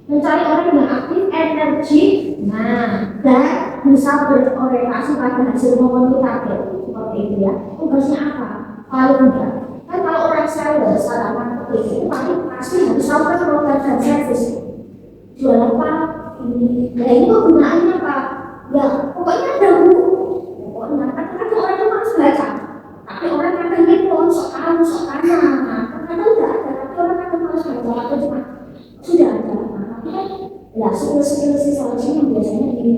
Mencari orang yang aktif, energi, dan bisa berorientasi pada hasil maupun target seperti itu ya. Tugasnya apa? Kalau enggak, kan kalau orang sales salah marketing itu pasti harus melakukan produk dan service. Jual apa? Ini. Nah ini kegunaannya apa? Ya pokoknya ada buku. Pokoknya kan orang itu harus baca. Tapi orang katanya pun sok tahu, sok kanan. Karena udah ada, tapi orang katanya harus baca atau cuma sudah ada. Ya, skill seharusnya yang biasanya di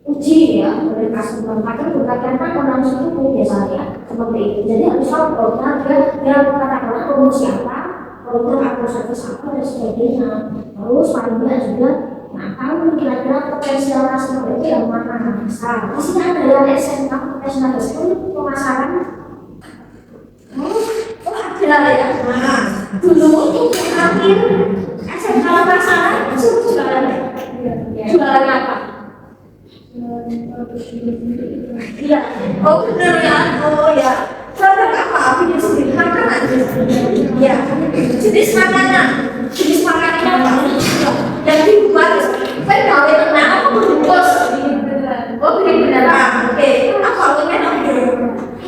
uji ya oleh customer. Maka berkaitan orang itu biasanya seperti itu. Jadi harus tahu produk dia katakanlah promosi apa, produk atau service apa dan sebagainya. Terus paling tidak juga, nah tahu kira-kira potensial customer itu yang mana. Misal, di sini ada yang SMK profesional itu pemasaran. Oh ada ya. Nah, dulu itu akhir kalau masalah itu jualan apa? Iya, oh benar ya, oh ya. Produk apa? Punya sendiri makanan. Ya, jenis makanan apa? Yang dibuat kan gawe tenang apa bungkus? Oh benar. Oke, apa awalnya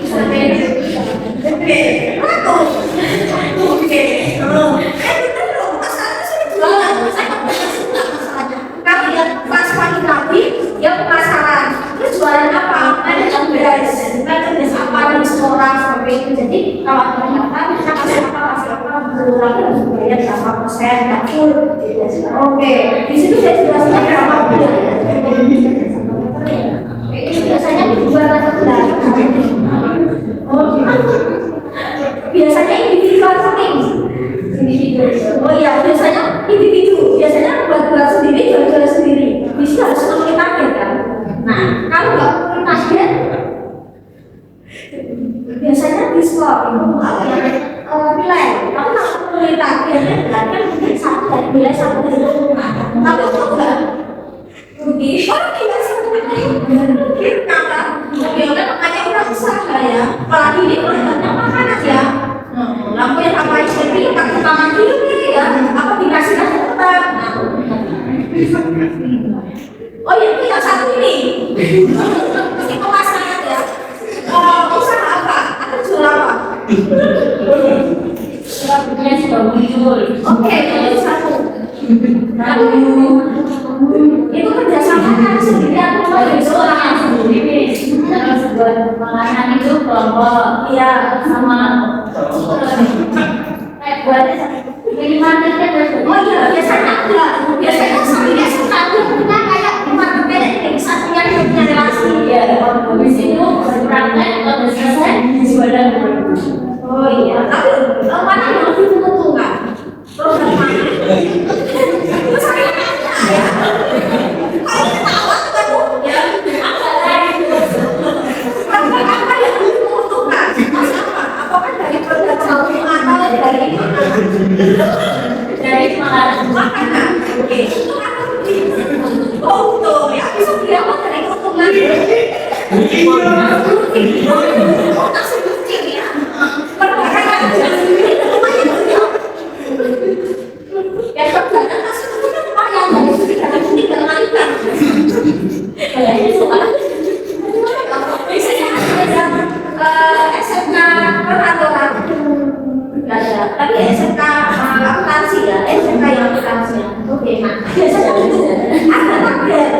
Oke, oke. Pas pagi tadi dia pemasaran, terus jualan apa? Ada yang beres, ada jenis apa di restoran seperti itu. Jadi kalau ternyata kita kasih apa berulang harus bayar berapa persen, nggak full. Oke, di situ saya jelaskan berapa bulan. Ini biasanya dijual satu bulan. Biasanya individual setting. Oh iya, biasanya individu, biasanya buat sendiri, jual sendiri. Bisa harus memenuhi target kan. Nah, kalau nggak memenuhi target, biasanya diskon nilai. Tapi kalau memenuhi targetnya berarti mungkin satu dari nilai 1 dari 25. Tapi Oh iya, itu yang satu ini. Ini pemasaran ya. Usaha apa? Atau jual apa? Punya sudah muncul. Oke, itu satu. Itu kerjasama kan sendiri atau dari seorang sendiri. Terus buat makanan itu kelompok. Iya, Sama buatnya minimarket kan. oh iya, biasanya ada. Biasanya sampai suka punya kayak tempat berbeda yang bisa punya relasi. Ya, habis itu praktek atau selesai jualan. Oh iya, tapi mana yang lebih menguntungkan? Program mana? Terus saya nanya ya. Kalau ketawa kan ya, apa yang lebih menguntungkan? Mas apa? Apakah dari program satu atau dari makanan? Oke, itu apa? Oh, betul ya. Bisa beli apa dari keuntungan? Otak sedikit ya. Pergerakan lumayan ya. Ya pergerakan masih lumayan dari sedikit tinggal lancar. Kayaknya soal. Biasanya ada SMK peraturan nggak ada, tapi SMK akuntansi ya, SMK yang akuntansi. Oke, nah biasanya ada target.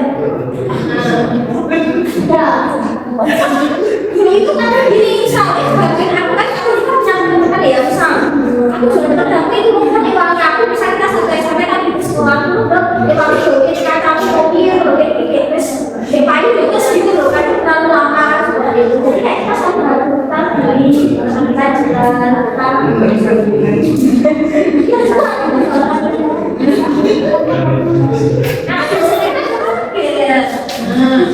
Dulu itu kan gini, misalnya sebagian aku kan kan ya, misal aku sudah terdampak itu kan evaluasi aku, misalnya kita sampai kan di sekolah dulu ke evaluasi kacang kopi, terus depannya itu segitu loh kan terlalu lama seperti itu. Jadi kayak kita sampai berputar dari kita jalan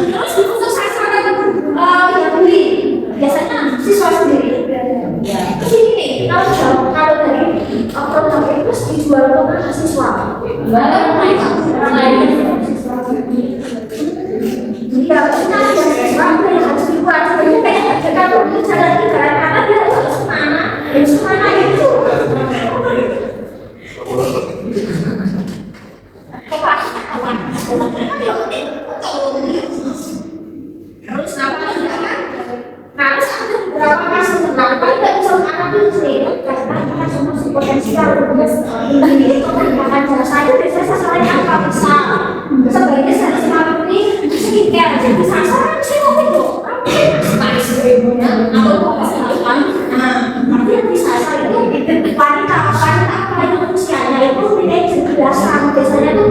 terus untuk sasaran yang beli biasanya siswa sendiri. Terus ini nih, kalau dari program itu dijual ke mahasiswa. Iya, kita ada yang harus dibuat sebenarnya kayak kalau misalnya di karena dia harus semana itu. Terus apa kan? Nah, terus ada beberapa kasus kenapa tidak bisa anak itu sendiri karena semua potensial ini akan jasa itu biasanya sasarannya apa bisa sebaiknya saya seperti skincare jadi sasaran sih mungkin loh spice ribunya atau kesehatan tapi yang disasar itu wanita apa yang usianya itu tidak kejelasan biasanya tuh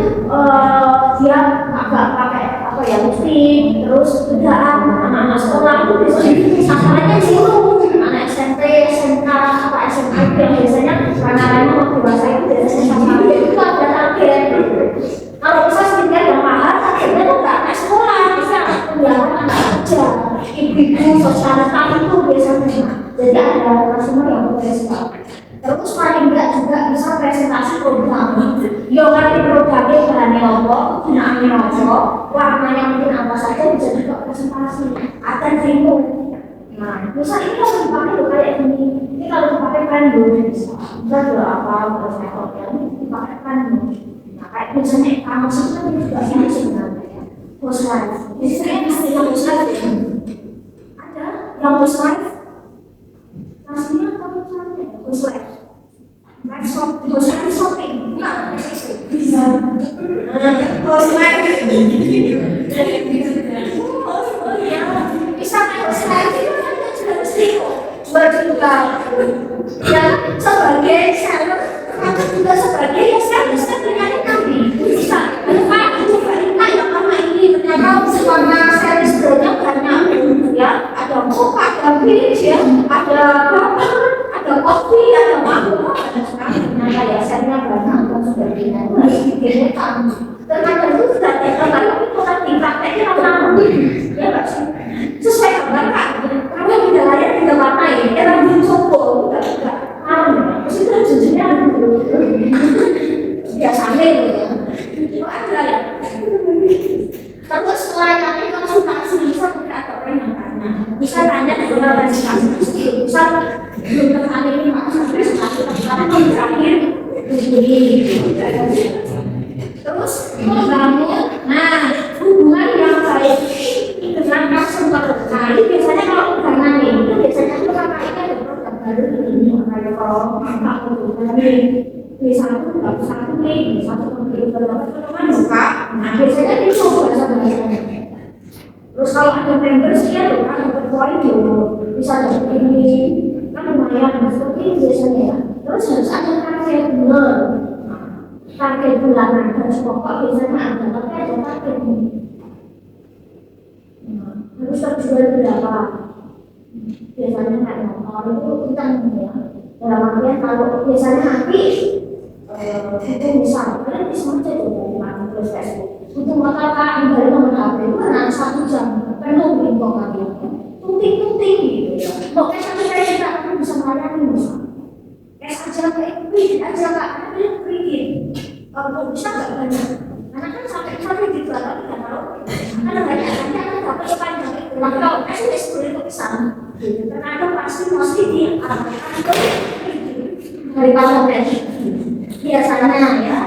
dia agak pakai apa ya lipstick terus kerjaan anak-anak sekolah itu biasanya sasarannya zero anak SMP, SMK, apa SMP yang biasanya karena waktu dewasa itu biasanya sasarannya itu ada target. Kalau bisa skincare yang mahal, targetnya tuh nggak anak sekolah, bisa kuliah anak kerja, ibu-ibu, sosial itu biasanya. Jadi ada semua yang potensial. Terus paling enggak juga bisa presentasi program. Yo ngerti programnya bahannya apa, gunaannya apa, warnanya mungkin apa saja bisa juga presentasi. Ada demo. Nah, misal ini kalau dipakai loh kayak ini. Ini kalau dipakai kan dulu bisa. Bisa jual apa, terus metodenya ini dipakai kan dulu. Nah, kayak misalnya kamu sebenarnya juga ini sebenarnya. Post-live. Jadi saya bisa yang post-live ya. Ada yang post-live. Pastinya kamu cari post-live. Post-live shopping. Nah, bisa. Post-live. Oh iya. Bisa post-live itu kan juga mesti berjual. Ya, sebagai seller atau juga sebagai ya seller ternyata nanti bisa berapa itu berita yang karena ini ternyata warna series brandnya banyak ya ada mocha, ada beige ya, ada butter, ada coffee, ada mango, ada sekali ternyata ya sernya banyak dan sebagainya itu harus dipikirkan. Ternyata itu sudah ternyata itu kan diprakteknya lama ya nggak sih sesuai gambar kan kalau gejalanya tiga warna ya era belum sombong enggak terus itu jujurnya biasanya itu ada ya terus layannya konsultasi bisa atau orang yang tanya bisa tanya ke beberapa konsultasi bisa belum kali ini konsultasi tapi terakhir terus program B1 nggak bisa kuning, B1 memberi beberapa teman buka. Nah biasanya itu bahasa-bahasanya. Terus kalau ada membership ya tuh kan dapat poin dulu, bisa dapat ini kan lumayan seperti itu biasanya ya. Terus harus ada target bulan, target bulanan gaji pokok biasanya ada, tapi ada target nih. Harus terjual berapa? Biasanya nggak motor itu kita ya. Dalam artian kalau biasanya nanti itu misal kalian bisa mencet dari marketplace Facebook. Untuk motor kalian dari nomor HP itu kan 1 jam penuh info kalian. Tunting gitu ya. Pokoknya sampai kayak kita kan bisa melayani misal. Cash aja kayak kredit aja kak, tapi kredit. Kalau bisa nggak banyak. Karena kan sampai kredit juga tapi nggak tahu. Karena banyak nanti akan dapat sepanjang itu. Tapi kalau cash itu boleh kepisah. Terkadang pasti diarahkan ke dari pasar cash. Biasanya ya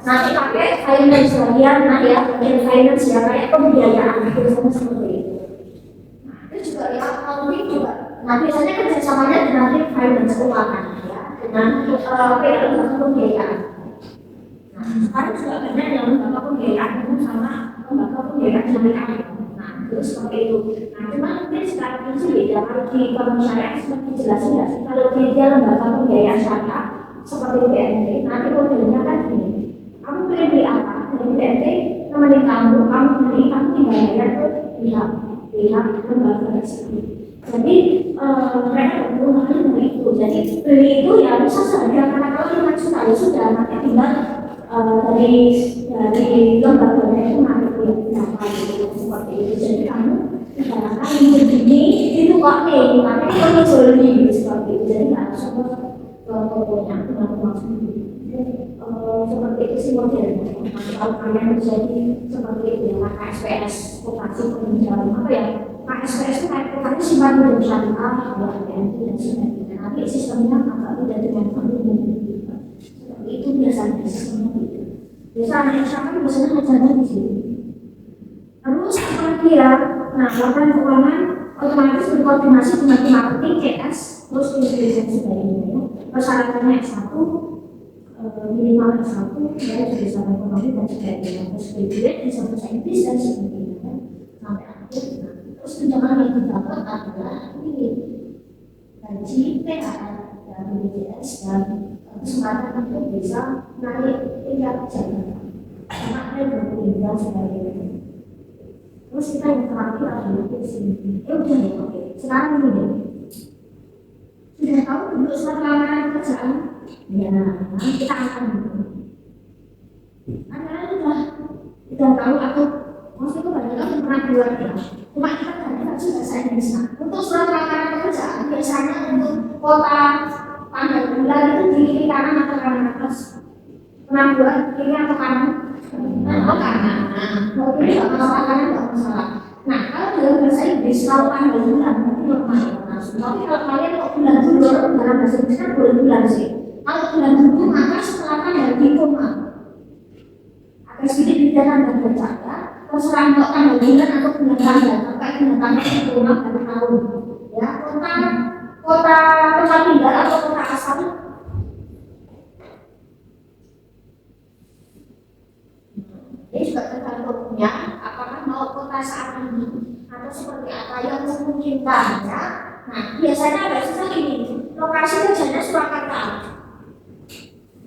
nanti pakai finance bagian ya finance ya kayak pembiayaan biasanya seperti itu. Nah itu juga ya accounting juga. Nah biasanya kerjasamanya dengan finance keuangan ya dengan lembaga pembiayaan. Nah sekarang juga banyak yang lembaga pembiayaan itu sama lembaga pembiayaan syariah. Nah terus seperti itu. Nah cuma mungkin sekarang ini sih beda. Kalau di bank syariah seperti jelasin ya sih kalau dia lembaga pembiayaan syariah seperti BNP, nanti modelnya kan gini. Kamu pilih beli apa? Dari BNP, nemenin kamu beli, kamu tinggal bayar ke pihak lembaga tersebut. Jadi mereka berhubungan dengan itu. Jadi beli itu ya bisa saja karena kalau 5 juta ya sudah nanti tinggal dari lembaganya itu nanti berapa gitu seperti itu. Jadi kamu ibaratkan begini itu kok nih, nanti kamu beli seperti itu. Jadi nggak usah pokoknya seperti itu sih modelnya. Kalau kalian jadi seperti itu ya, maka SPS vokasi penunjang apa ya? Maka SPS itu kayak vokasi simpan hidup syariah, dan sebagainya. Nanti sistemnya agak beda dengan umum. Seperti itu biasanya sistemnya gitu. Biasanya sama biasanya ajarnya di sini. Terus apalagi ya? Nah, laporan keuangan otomatis berkoordinasi dengan tim marketing, CS, terus dan sebagainya. Persyaratannya S1, minimal S1, dan jurusan ekonomi dan sebagainya. Terus graduate bisa bahasa Inggris dan sebagainya. Sampai akhir. Terus tunjangan yang didapat adalah ini gaji, THR, dan BPJS dan kesempatan untuk bisa naik tingkat jabatan. Karena ada berpindah sebagainya. Terus kita yang terakhir adalah sini. Udah ya, oke. Sekarang ini deh. Sudah tahu bentuk surat lamaran pekerjaan? Ya, kita akan udah tahu atau maksudnya banyak kan pernah buat ya. Cuma kita tidak sih bahasa Indonesia. Untuk surat lamaran pekerjaan biasanya untuk kota tanggal bulan itu di kiri kanan atau kanan atas. Pernah buat kiri atau kanan? Oh kanan. Kalau kiri nggak masalah, kanan nggak masalah. Nah kalau dalam bahasa Inggris kalau tanggal bulan itu normal. Tapi kalau kalian kok bulan dulu dalam bahasa Inggris kan bulan sih. Kalau bulan dulu maka setelah tanggal di koma. Agak sedikit bidanan dan bercanda. Terserah kok tanggal bulan atau bulan tanggal. Maka bulan tanggal di koma baru tahun. Ya kota tempat tinggal atau kota asal. Ini juga tergantung ya. Apakah mau kota saat ini atau seperti apa yang memungkinkan ya. Nah, biasanya ada susah ini, lokasi kerjanya Surakarta.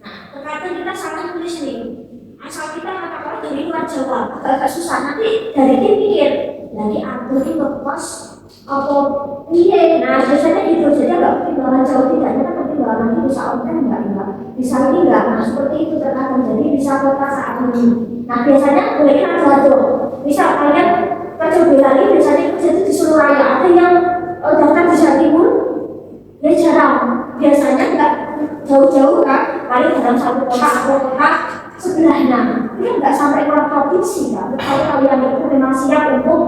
Nah, terkadang kita salah tulis nih, asal kita katakan dari luar Jawa, agak susah. Nanti dari tim pikir, lagi atur ke pos atau iya. Nah, biasanya gitu, jadi nggak pertimbangan jauh tidaknya kan pertimbangan nanti bisa online nggak, bisa ini nggak. Nah, seperti itu terkadang jadi bisa kota saat ini. Nah, biasanya boleh kan jatuh. Misal kalian kerja lagi, biasanya kerja itu di Surabaya, ada yang daftar di Jawa Timur, ya jarang. Biasanya nggak jauh-jauh kan, paling dalam satu kota atau kota sebelahnya. Ini nggak sampai keluar provinsi ya. Kalau kalian itu memang siap untuk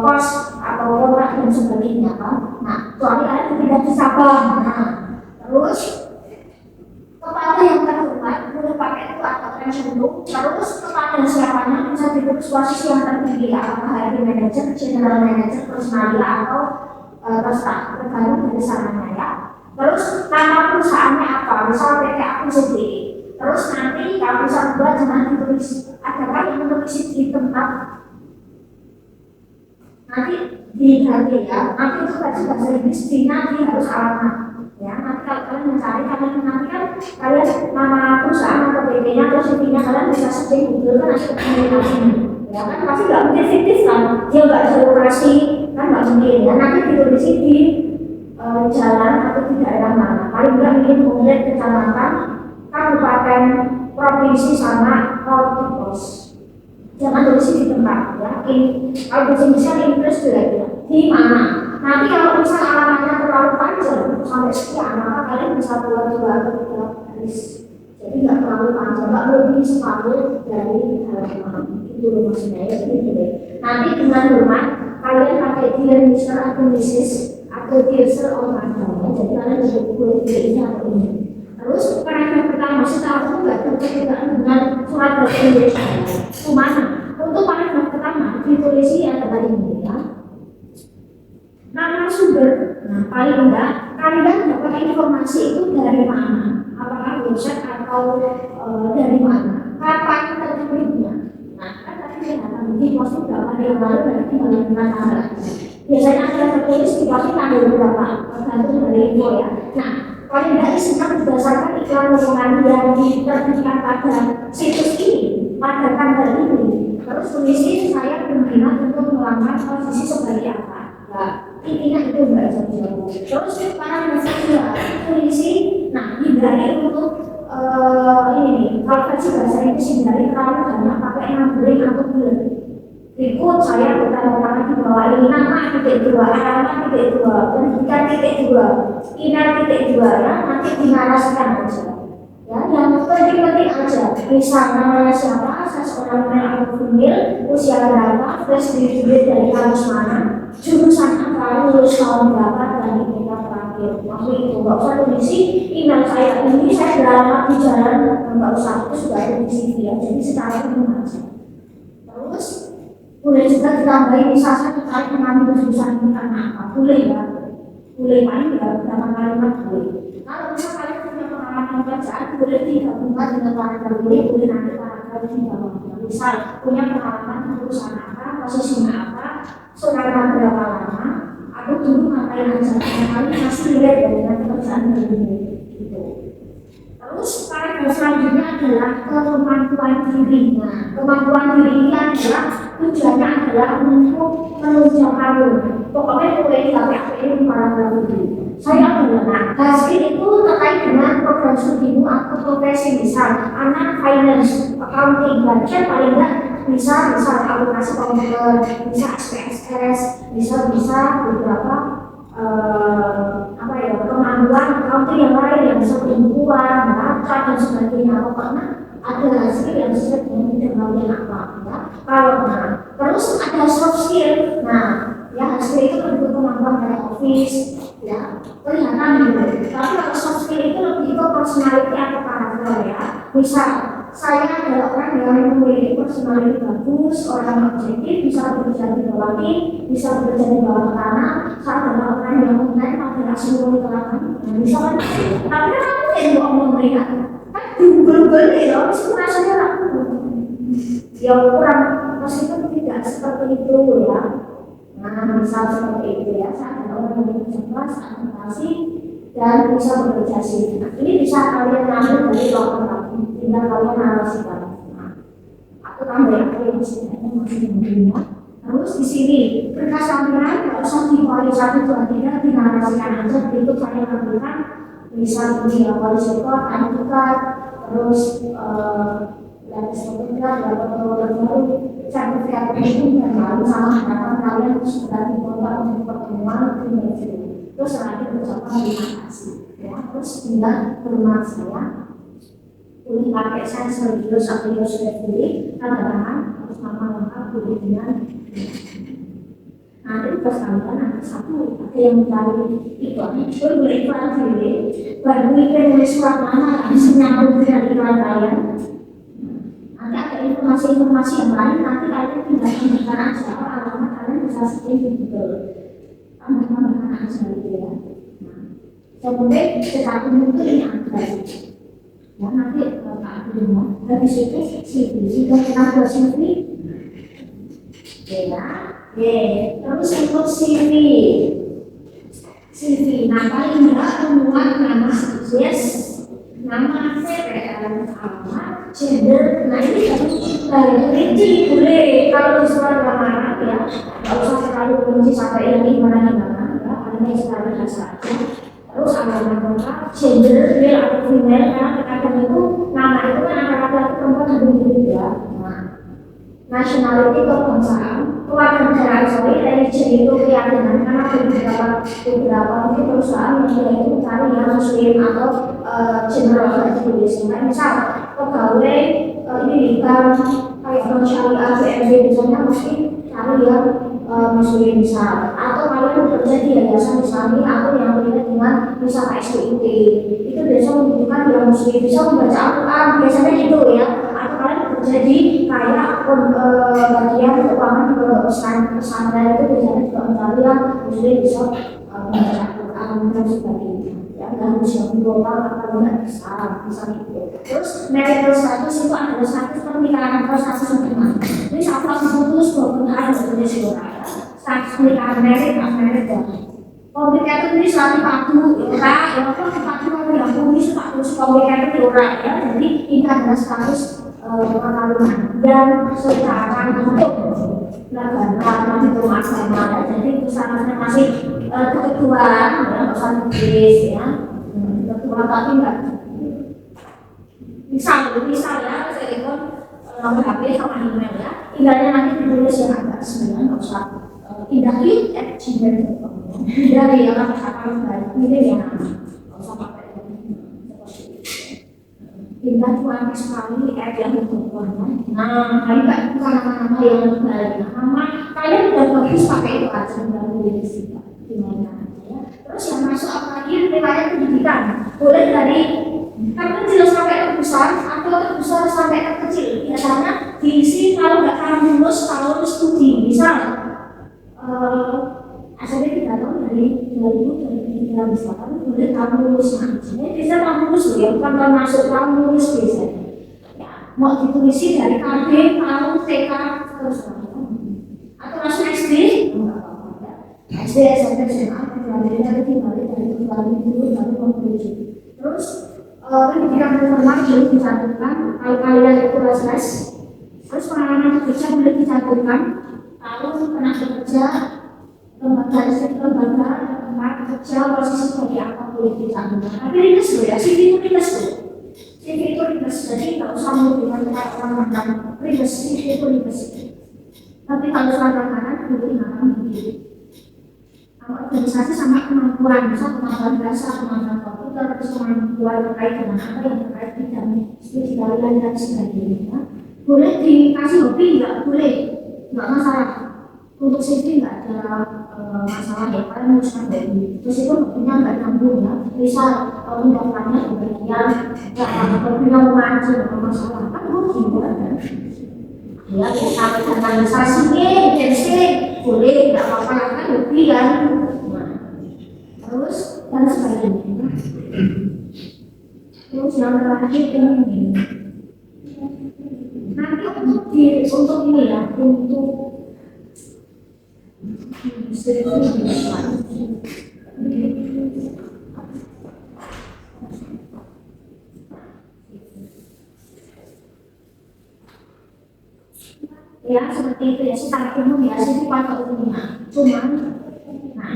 kos atau kota dan sebagainya kan. Nah, soalnya kalian tidak di Sabang. Nah, terus kepada yang terhormat boleh pakai itu atau dulu. Terus kepada siapanya bisa duduk posisi yang tertinggi, apakah HRD manager, general manager, personalia atau staff tergantung dari sananya ya. Terus nama perusahaannya apa? Misal PT APCD. Terus nanti kalau bisa buat jangan ditulis. Adakah yang menulis di tempat? Nanti diganti ya. Nanti itu bahasa Inggris nanti harus alamat. Ya, nanti kalau kalian mencari, kalian nanti kan kalian nama perusahaan atau PT-nya atau CV-nya kalian bisa searching Google kan ada komunikasinya. Ya kan pasti nggak mungkin fiktif kan, dia nggak ada lokasi kan nggak mungkin ya. Nanti ditulis di jalan atau di daerah mana. Paling nggak mungkin kemudian kecamatan, kabupaten, provinsi sama pos. Jangan tulis di tempat ya. Kalau bisa Inggris juga ya. Di mana? Nanti kalau misal alamatnya terlalu panjang sampai sekian, maka kalian bisa buat garis. Jadi nggak terlalu panjang, nggak lebih separuh dari halaman. Itu maksudnya ya. Jadi nanti dengan hormat kalian pakai dear Mr. atau Mrs. atau dear Sir or Madam. Jadi kalian bisa boleh pilih ini atau ini. Terus paragraf pertama setelah itu nggak terkait dengan surat bahasa Indonesia. Kemana? Untuk paragraf pertama ditulis ya adalah ini ya. Nama sumber, nah paling enggak kalian dapat informasi itu dari mana? Apakah website atau dari mana? Kapan terbitnya? Nah kan tadi saya katakan di posting berapa hari yang lalu berarti menentukan tanggal. Biasanya ada tertulis di posting tanggal berapa, tergantung dari info ya. Nah paling enggak isinya berdasarkan iklan lowongan yang diterbitkan pada situs ini pada tanggal ini. Terus tulisin saya berminat untuk melamar posisi sebagai apa? Nah, intinya itu mbak jauh-jauh. Terus para mahasiswa tulisi, nah hindari untuk ini kalau versi bahasa Inggris hindari terlalu banyak pakai numbering atau bulan. Berikut saya bertanda tangan di bawah ini nama titik dua, alamat titik dua, pendidikan titik dua, email titik dua ya nanti dinarasikan aja. Ya, yang penting-penting aja. Misalnya siapa, seseorang male atau female, usia berapa, fresh graduate dari kampus mana, jurusan apa, lulus tahun berapa, dan email terakhir. Maksud itu, nggak usah tulis email saya ini, saya beralamat di jalan, nggak usah, itu sudah ada di CV ya. Jadi secara umum aja. Terus boleh juga ditambahin misalnya terkait mengambil jurusan ini karena apa, boleh ya. Boleh paling ya, dalam kalimat boleh. Kalau misalnya kalian punya pengalaman kerjaan, boleh digabungkan dengan paragraf ini, boleh nanti paragraf di bawahnya. Misal punya pengalaman di perusahaan apa, posisinya apa, saudara berapa lama, atau dulu ngapain aja, kalian masih lihat dengan pekerjaan ini. Gitu. Terus paragraf selanjutnya adalah kemampuan diri. Nah, kemampuan diri ini adalah tujuannya adalah untuk menunjang kamu. Pokoknya boleh dipakai paragraf ini. Saya mengenal hasil itu terkait dengan program studimu atau profesi misal anak finance, accounting, budget paling enggak bisa aplikasi komputer, bisa SPSS, bisa beberapa kemampuan accounting yang lain yang bisa penipuan, neraca dan sebagainya. Pokoknya ada hasil yang sesuai dengan bidang kalian apa ya. Terus ada soft skill. Nah, ya hasil itu bentuk kemampuan dari office ya kelihatan gitu. Tapi kalau soft skill itu lebih ke personality atau karakter ya. Misal saya adalah orang yang memiliki personality bagus, orang objektif, bisa bekerja di bawah tim, bisa bekerja di bawah tekanan. Saya adalah orang yang mengenai pada seluruh kalangan. Misalkan, tapi kan aku yang ngomong mereka kan Google ya, meskipun rasanya aku ya kurang meskipun tidak seperti itu ya. Nah, misal seperti itu ya, saya adalah orang yang cerdas, adaptasi, dan bisa bekerja sih. Nah, ini bisa kalian ambil dari dokter tadi, tinggal kalian narasikan. Nah, aku tambah yang sebenarnya masih mungkinnya. Terus di sini berkas lampiran nggak usah dikuali satu dua tiga, dinarasikan aja. Berikut saya lakukan, misal ini kuali sekor, antikat, terus latest fotograf, foto terbaru, sertifikat penting dan lalu sama harapan kalian sudah dikontak untuk pertemuan dengan itu. Terus terakhir ucapan terima kasih. Ya, terus tinggal hormat saya. Boleh pakai saya serius atau sudah pilih, tanda tangan, terus nama lengkap boleh dengan. Nanti terus kalian ada satu ada yang mencari iklannya, boleh iklan diri. Baru nulis surat mana yang menyambung dengan iklan kalian. Nanti ada informasi-informasi yang lain, nanti kalian tinggal tambahkan aja alamat kalian bisa searching di Google. Tambahkan aja gitu ya. Nah, Kemudian secara umum itu ini angka. Ya nanti Kak Abdul habis itu CV sudah pernah buat CV ya, terus untuk CV nah paling enggak memuat nama yes, nama CPL, alamat, gender, nah ini dari rinci boleh kalau di surat lamaran ya, nggak usah terlalu rinci sampai yang gimana ya, hanya sekali saja. Terus alamat lengkap, gender, male atau female, karena terkadang itu nama itu kan antara laki-laki perempuan lebih beda. Nah, nationality kebangsaan, kewarganegaraan religion itu keyakinan karena beberapa mungkin perusahaan yang itu mencari yang muslim atau general education. Misal pegawai ini kan kayak bank syariah BNB misalnya mesti cari yang muslim misal, atau kalian bekerja di yayasan Islami atau yang berkaitan dengan misal SPIT itu biasa menunjukkan yang muslim bisa membaca Al-Quran biasanya gitu ya, atau kalian bekerja di kayak bagian keuangan di pesantren itu biasanya juga mencari yang muslim bisa membaca Al-Quran dan sebagainya ya, dan bisa global atau tidak bisa gitu. Terus marital status itu adalah status pernikahan atau status hubungan. Ini satu status putus berpengaruh sebenarnya seorang status pernikahan married ya. Komplikated ini selalu padu ya, yang padu yang punya status komplikated ya. Jadi ini adalah status perkawinan dan secara untuk negara itu agama. Jadi itu sangatnya masih keketuaan ya, pesan Inggris ya, keketuaan tapi enggak. Misal ya, saya ikut nomor HP sama email ya, emailnya nanti ditulis yang agak sembilan, nggak usah indah@gmail.com. Dari yang kata-kata baik ini yang nggak usah pakai indah tuan sekali yang berhubungan. Nah, kalian nggak bukan nama-nama yang baik. Nama kalian udah bagus pakai itu aja nggak boleh sih gimana ya. Terus yang masuk apalagi riwayat pendidikan boleh dari terkecil sampai terbesar atau terbesar sampai terkecil. Biasanya diisi kalau nggak kamu lulus tahun studi misal asalnya 3 tahun dari 2003 misalkan boleh kamu lulus nanti bisa kamu lulus ya, bukan kalau masuk kamu lulus biasanya ya, mau ditulisi dari KB, KU, TK terus atau masuk SD SD, SMP, SMA dari dulu baru konklusi. Terus pendidikan formal boleh dicantumkan kalau kalian itu les, terus pengalaman kerja boleh dicantumkan kalau pernah bekerja lembaga tempat kerja posisi sebagai apa boleh dicantumkan. Tapi ringes loh ya, CV itu ringes loh. CV itu ringes, jadi nggak usah menggunakan orang-orang ringes, CV itu ringes. Tapi kalau soal makanan boleh makan begitu. Organisasi sama kemampuan, misal kemampuan bahasa, kemampuan komputer, terus kemampuan terkait dengan apa yang terkait bidang studi kalian dan sebagainya. Boleh dikasih hobi nggak? Boleh, nggak masalah. Untuk CV nggak ada masalah ya, kalian harus dari terus itu hobinya nggak nyambung ya. Misal kalau daftarnya di bagian hobinya memancing, nggak masalah. Kan hobi kan? Ya, sampai organisasi boleh, nggak apa-apa kan hobi kan. Terus dan sebagainya. Terus yang terakhir ini nanti untuk ini ya, untuk ya seperti itu ya, secara umum ya, sih pada umumnya. Cuman, nah,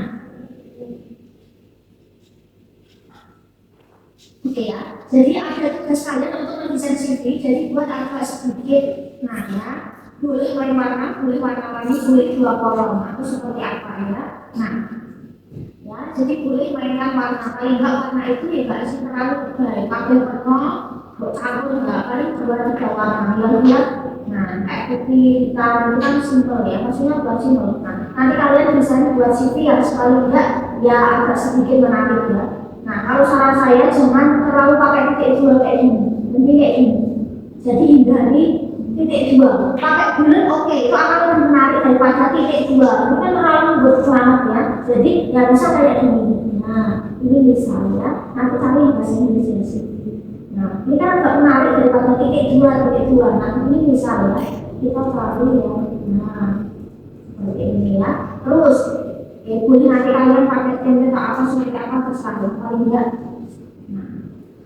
oke ya. Jadi ada tugas kalian untuk mendesain CV. Jadi buat agak sedikit, nah ya, boleh warna, boleh warna-warni, boleh 2 kolom atau seperti apa ya. Nah, ya, jadi boleh mainkan warna. Paling nggak warna itu ya nggak sih terlalu baik. Pakai warna, campur nggak paling 2-3 warna. Ya. Nah, kayak putih hitam itu kan simpel ya, maksudnya buat simpel. Nah, nanti kalian misalnya buat CV yang sekali enggak ya agak sedikit menarik ya. Nah, kalau saran saya jangan terlalu pakai titik 2 kayak ini, mungkin kayak ini. Jadi hindari titik 2. Pakai bulat oke, itu akan lebih menarik daripada titik 2. Itu kan terlalu berkelamat ya. Jadi ya bisa kayak ini. Nah, ini misalnya nanti cari yang bahasa Indonesia di sini. Nah, ini kan agak menarik daripada titik dua. Nah, ini misalnya kita cari yang seperti ini ya. Terus, boleh nanti kalian pakai template apa seperti apa terserah paling enggak. Nah,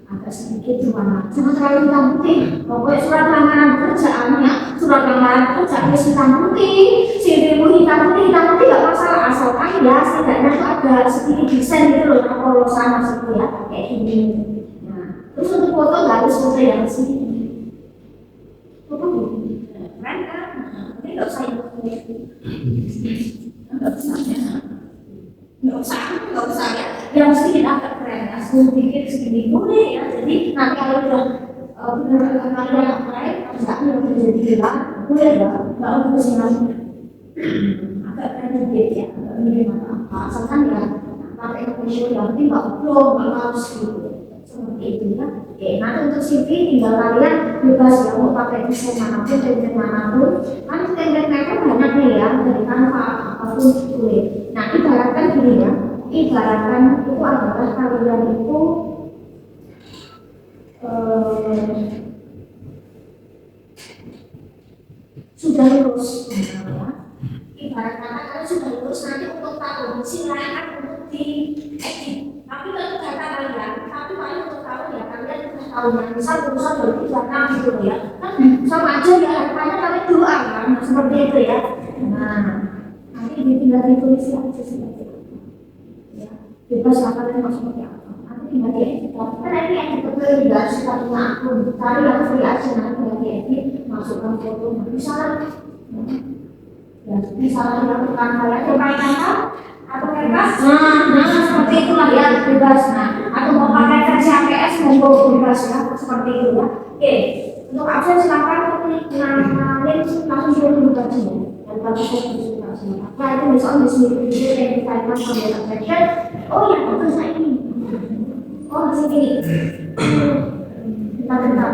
agak sedikit cuma jangan terlalu hitam putih. Pokoknya surat lamaran pekerjaannya, surat lamaran pekerjaan hitam putih, CV-mu hitam putih nggak masalah asalkan ya setidaknya itu ada sedikit desain gitu loh, kalau sama situ ya kayak gini. Nah, terus untuk foto nggak harus foto yang sini. Foto begini, keren kan? Tapi nggak usah yang nggak usah ya. Yang sedikit agak keren, ya sedikit segini boleh ya. Jadi nanti kalau udah benar-benar kalian apply, kerjaan yang terjadi hilang, boleh nggak untuk kesini agak keren sedikit ya, agak mirip apa. Asalkan ya pakai profesional yang penting nggak belum nggak harus gitu. Seperti itu ya. Oke, nanti untuk CV tinggal kalian bebas ya mau pakai desain manapun, template manapun. Kan template banyak nih ya, dari tanpa apapun boleh. Nah, ibaratkan gini ya, ibaratkan itu adalah kalian itu sudah lulus, ya. Ibarat kata kalian sudah lulus nanti untuk tahun silahkan untuk di edit. Tapi tentu data kalian, tapi paling untuk tahun ya kalian sudah tahu yang misal lulusan 2026 gitu ya. Kan sama aja ya harapannya kalian doa kan, seperti itu ya. Nah, nanti tinggal ditulis aja seperti itu. Ya, bebas lah kalian mau seperti apa. Nanti tinggal diedit. Karena ini yang betul tidak suka punya akun, cari yang free aja nanti tinggal diedit, masukkan foto, misalnya. Ya, misalnya dilakukan kata atau kertas, seperti itulah ya bebas. Nah, atau mau pakai versi APS monggo bebas ya seperti itu ya. Oke, untuk absen silakan klik nama link langsung suruh buka aja ya. Dan kalau saya bisa silakan. Nah, itu misalnya di sini video yang dikaitkan sampai section. Oh ya, betul saya ini. Oh di sini. Bentar.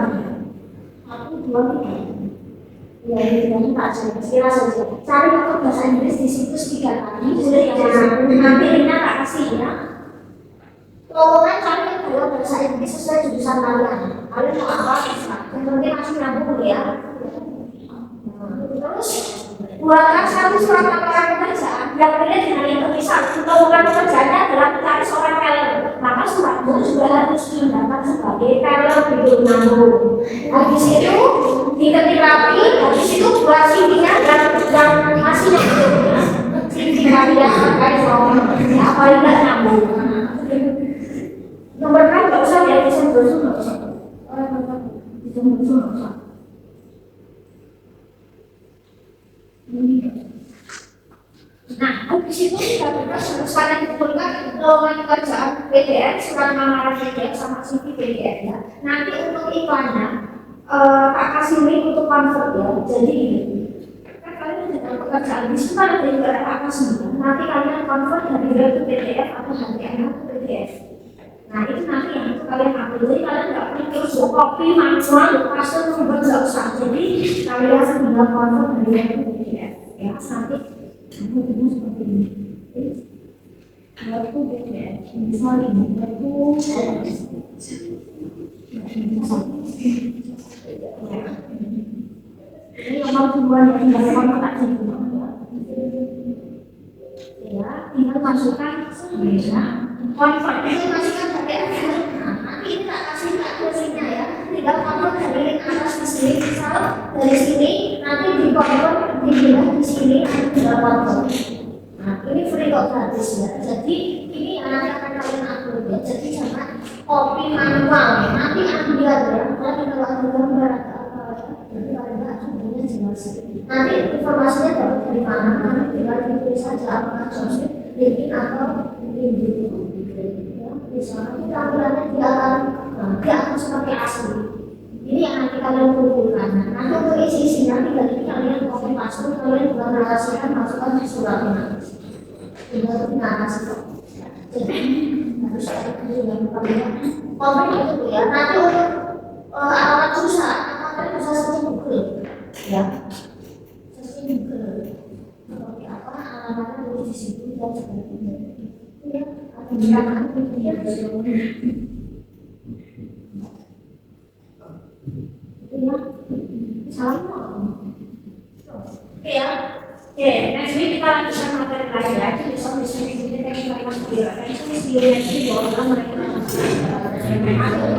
Aku dua nih. Ya, ini tak saja. Cari untuk bahasa Inggris di situs 3 kali. Boleh ya, nanti linknya tak kasih ya. Lowongan cari yang kedua bahasa Inggris sesuai jurusan kalian. Kalian mau apa? Yang penting masih nyambung ya. Terus buatkan satu surat lamaran pekerjaan yang relate dengan yang terpisah. Lowongan pekerjaannya adalah mencari seorang teller. Maka suratmu juga harus digunakan sebagai teller gitu nyambung. Habis itu diketik rapi, habis itu buat CV-nya yang masih nyambung ya. CV kalian terkait soal ya paling nggak nyambung. Nomor kan nggak usah ya, bisa berusung nggak usah. Bisa berusung nggak usah. Nah, habis itu kita harus kalian kumpulkan lowongan pekerjaan PDF, surat lamaran PDF sama CV PDF ya. Nanti untuk iklannya tak kasih link untuk convert ya. Jadi kan kalian dengan pekerjaan di situ ada juga tak kasih. Nanti kalian convert dari Word ke PDF atau HTML ke PDF. Nah itu nanti yang itu kalian ambil. Jadi kalian nggak perlu terus copy manual, paste membuat nggak usah. Jadi kalian tinggal convert dari Word ke PDF ya. Nanti bentuknya seperti ini. Word ke PDF. Misalnya ini Word ini nomor duluan yang tinggal kontak aja ya, tinggal masukkan ya, convert itu masukkan pakai nanti ini tak kasih akurasinya ya, tinggal convert dari link atas di sini, misal dari sini nanti di convert di sini nanti tinggal convert. Nah ini free kok gratis ya, jadi ini yang nanti akan kalian upload ya, jadi jangan copy manual ya, nanti ambil ya, nanti kalau ada gambar nanti informasinya dapat dari mana, nanti tinggal ditulis saja apakah jobsnya LinkedIn atau LinkedIn ya, misalnya kita tampilannya dia akan seperti asli. Ini yang nanti kalian kumpulkan. Nanti untuk isi-isinya tinggal ini kalian copy paste, kalian juga narasikan masukkan di suratnya tinggal narasi jadi harus ada yang komen itu ya. Nanti untuk alamat perusahaan kalian bisa search Google ya, search Google seperti apa alamatnya tulis di situ dan sebagainya ya, ada Oke ya. Oke, next week kita lanjutkan materi lain ya. Jadi soal diskusi kita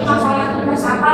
masalah kita siapa,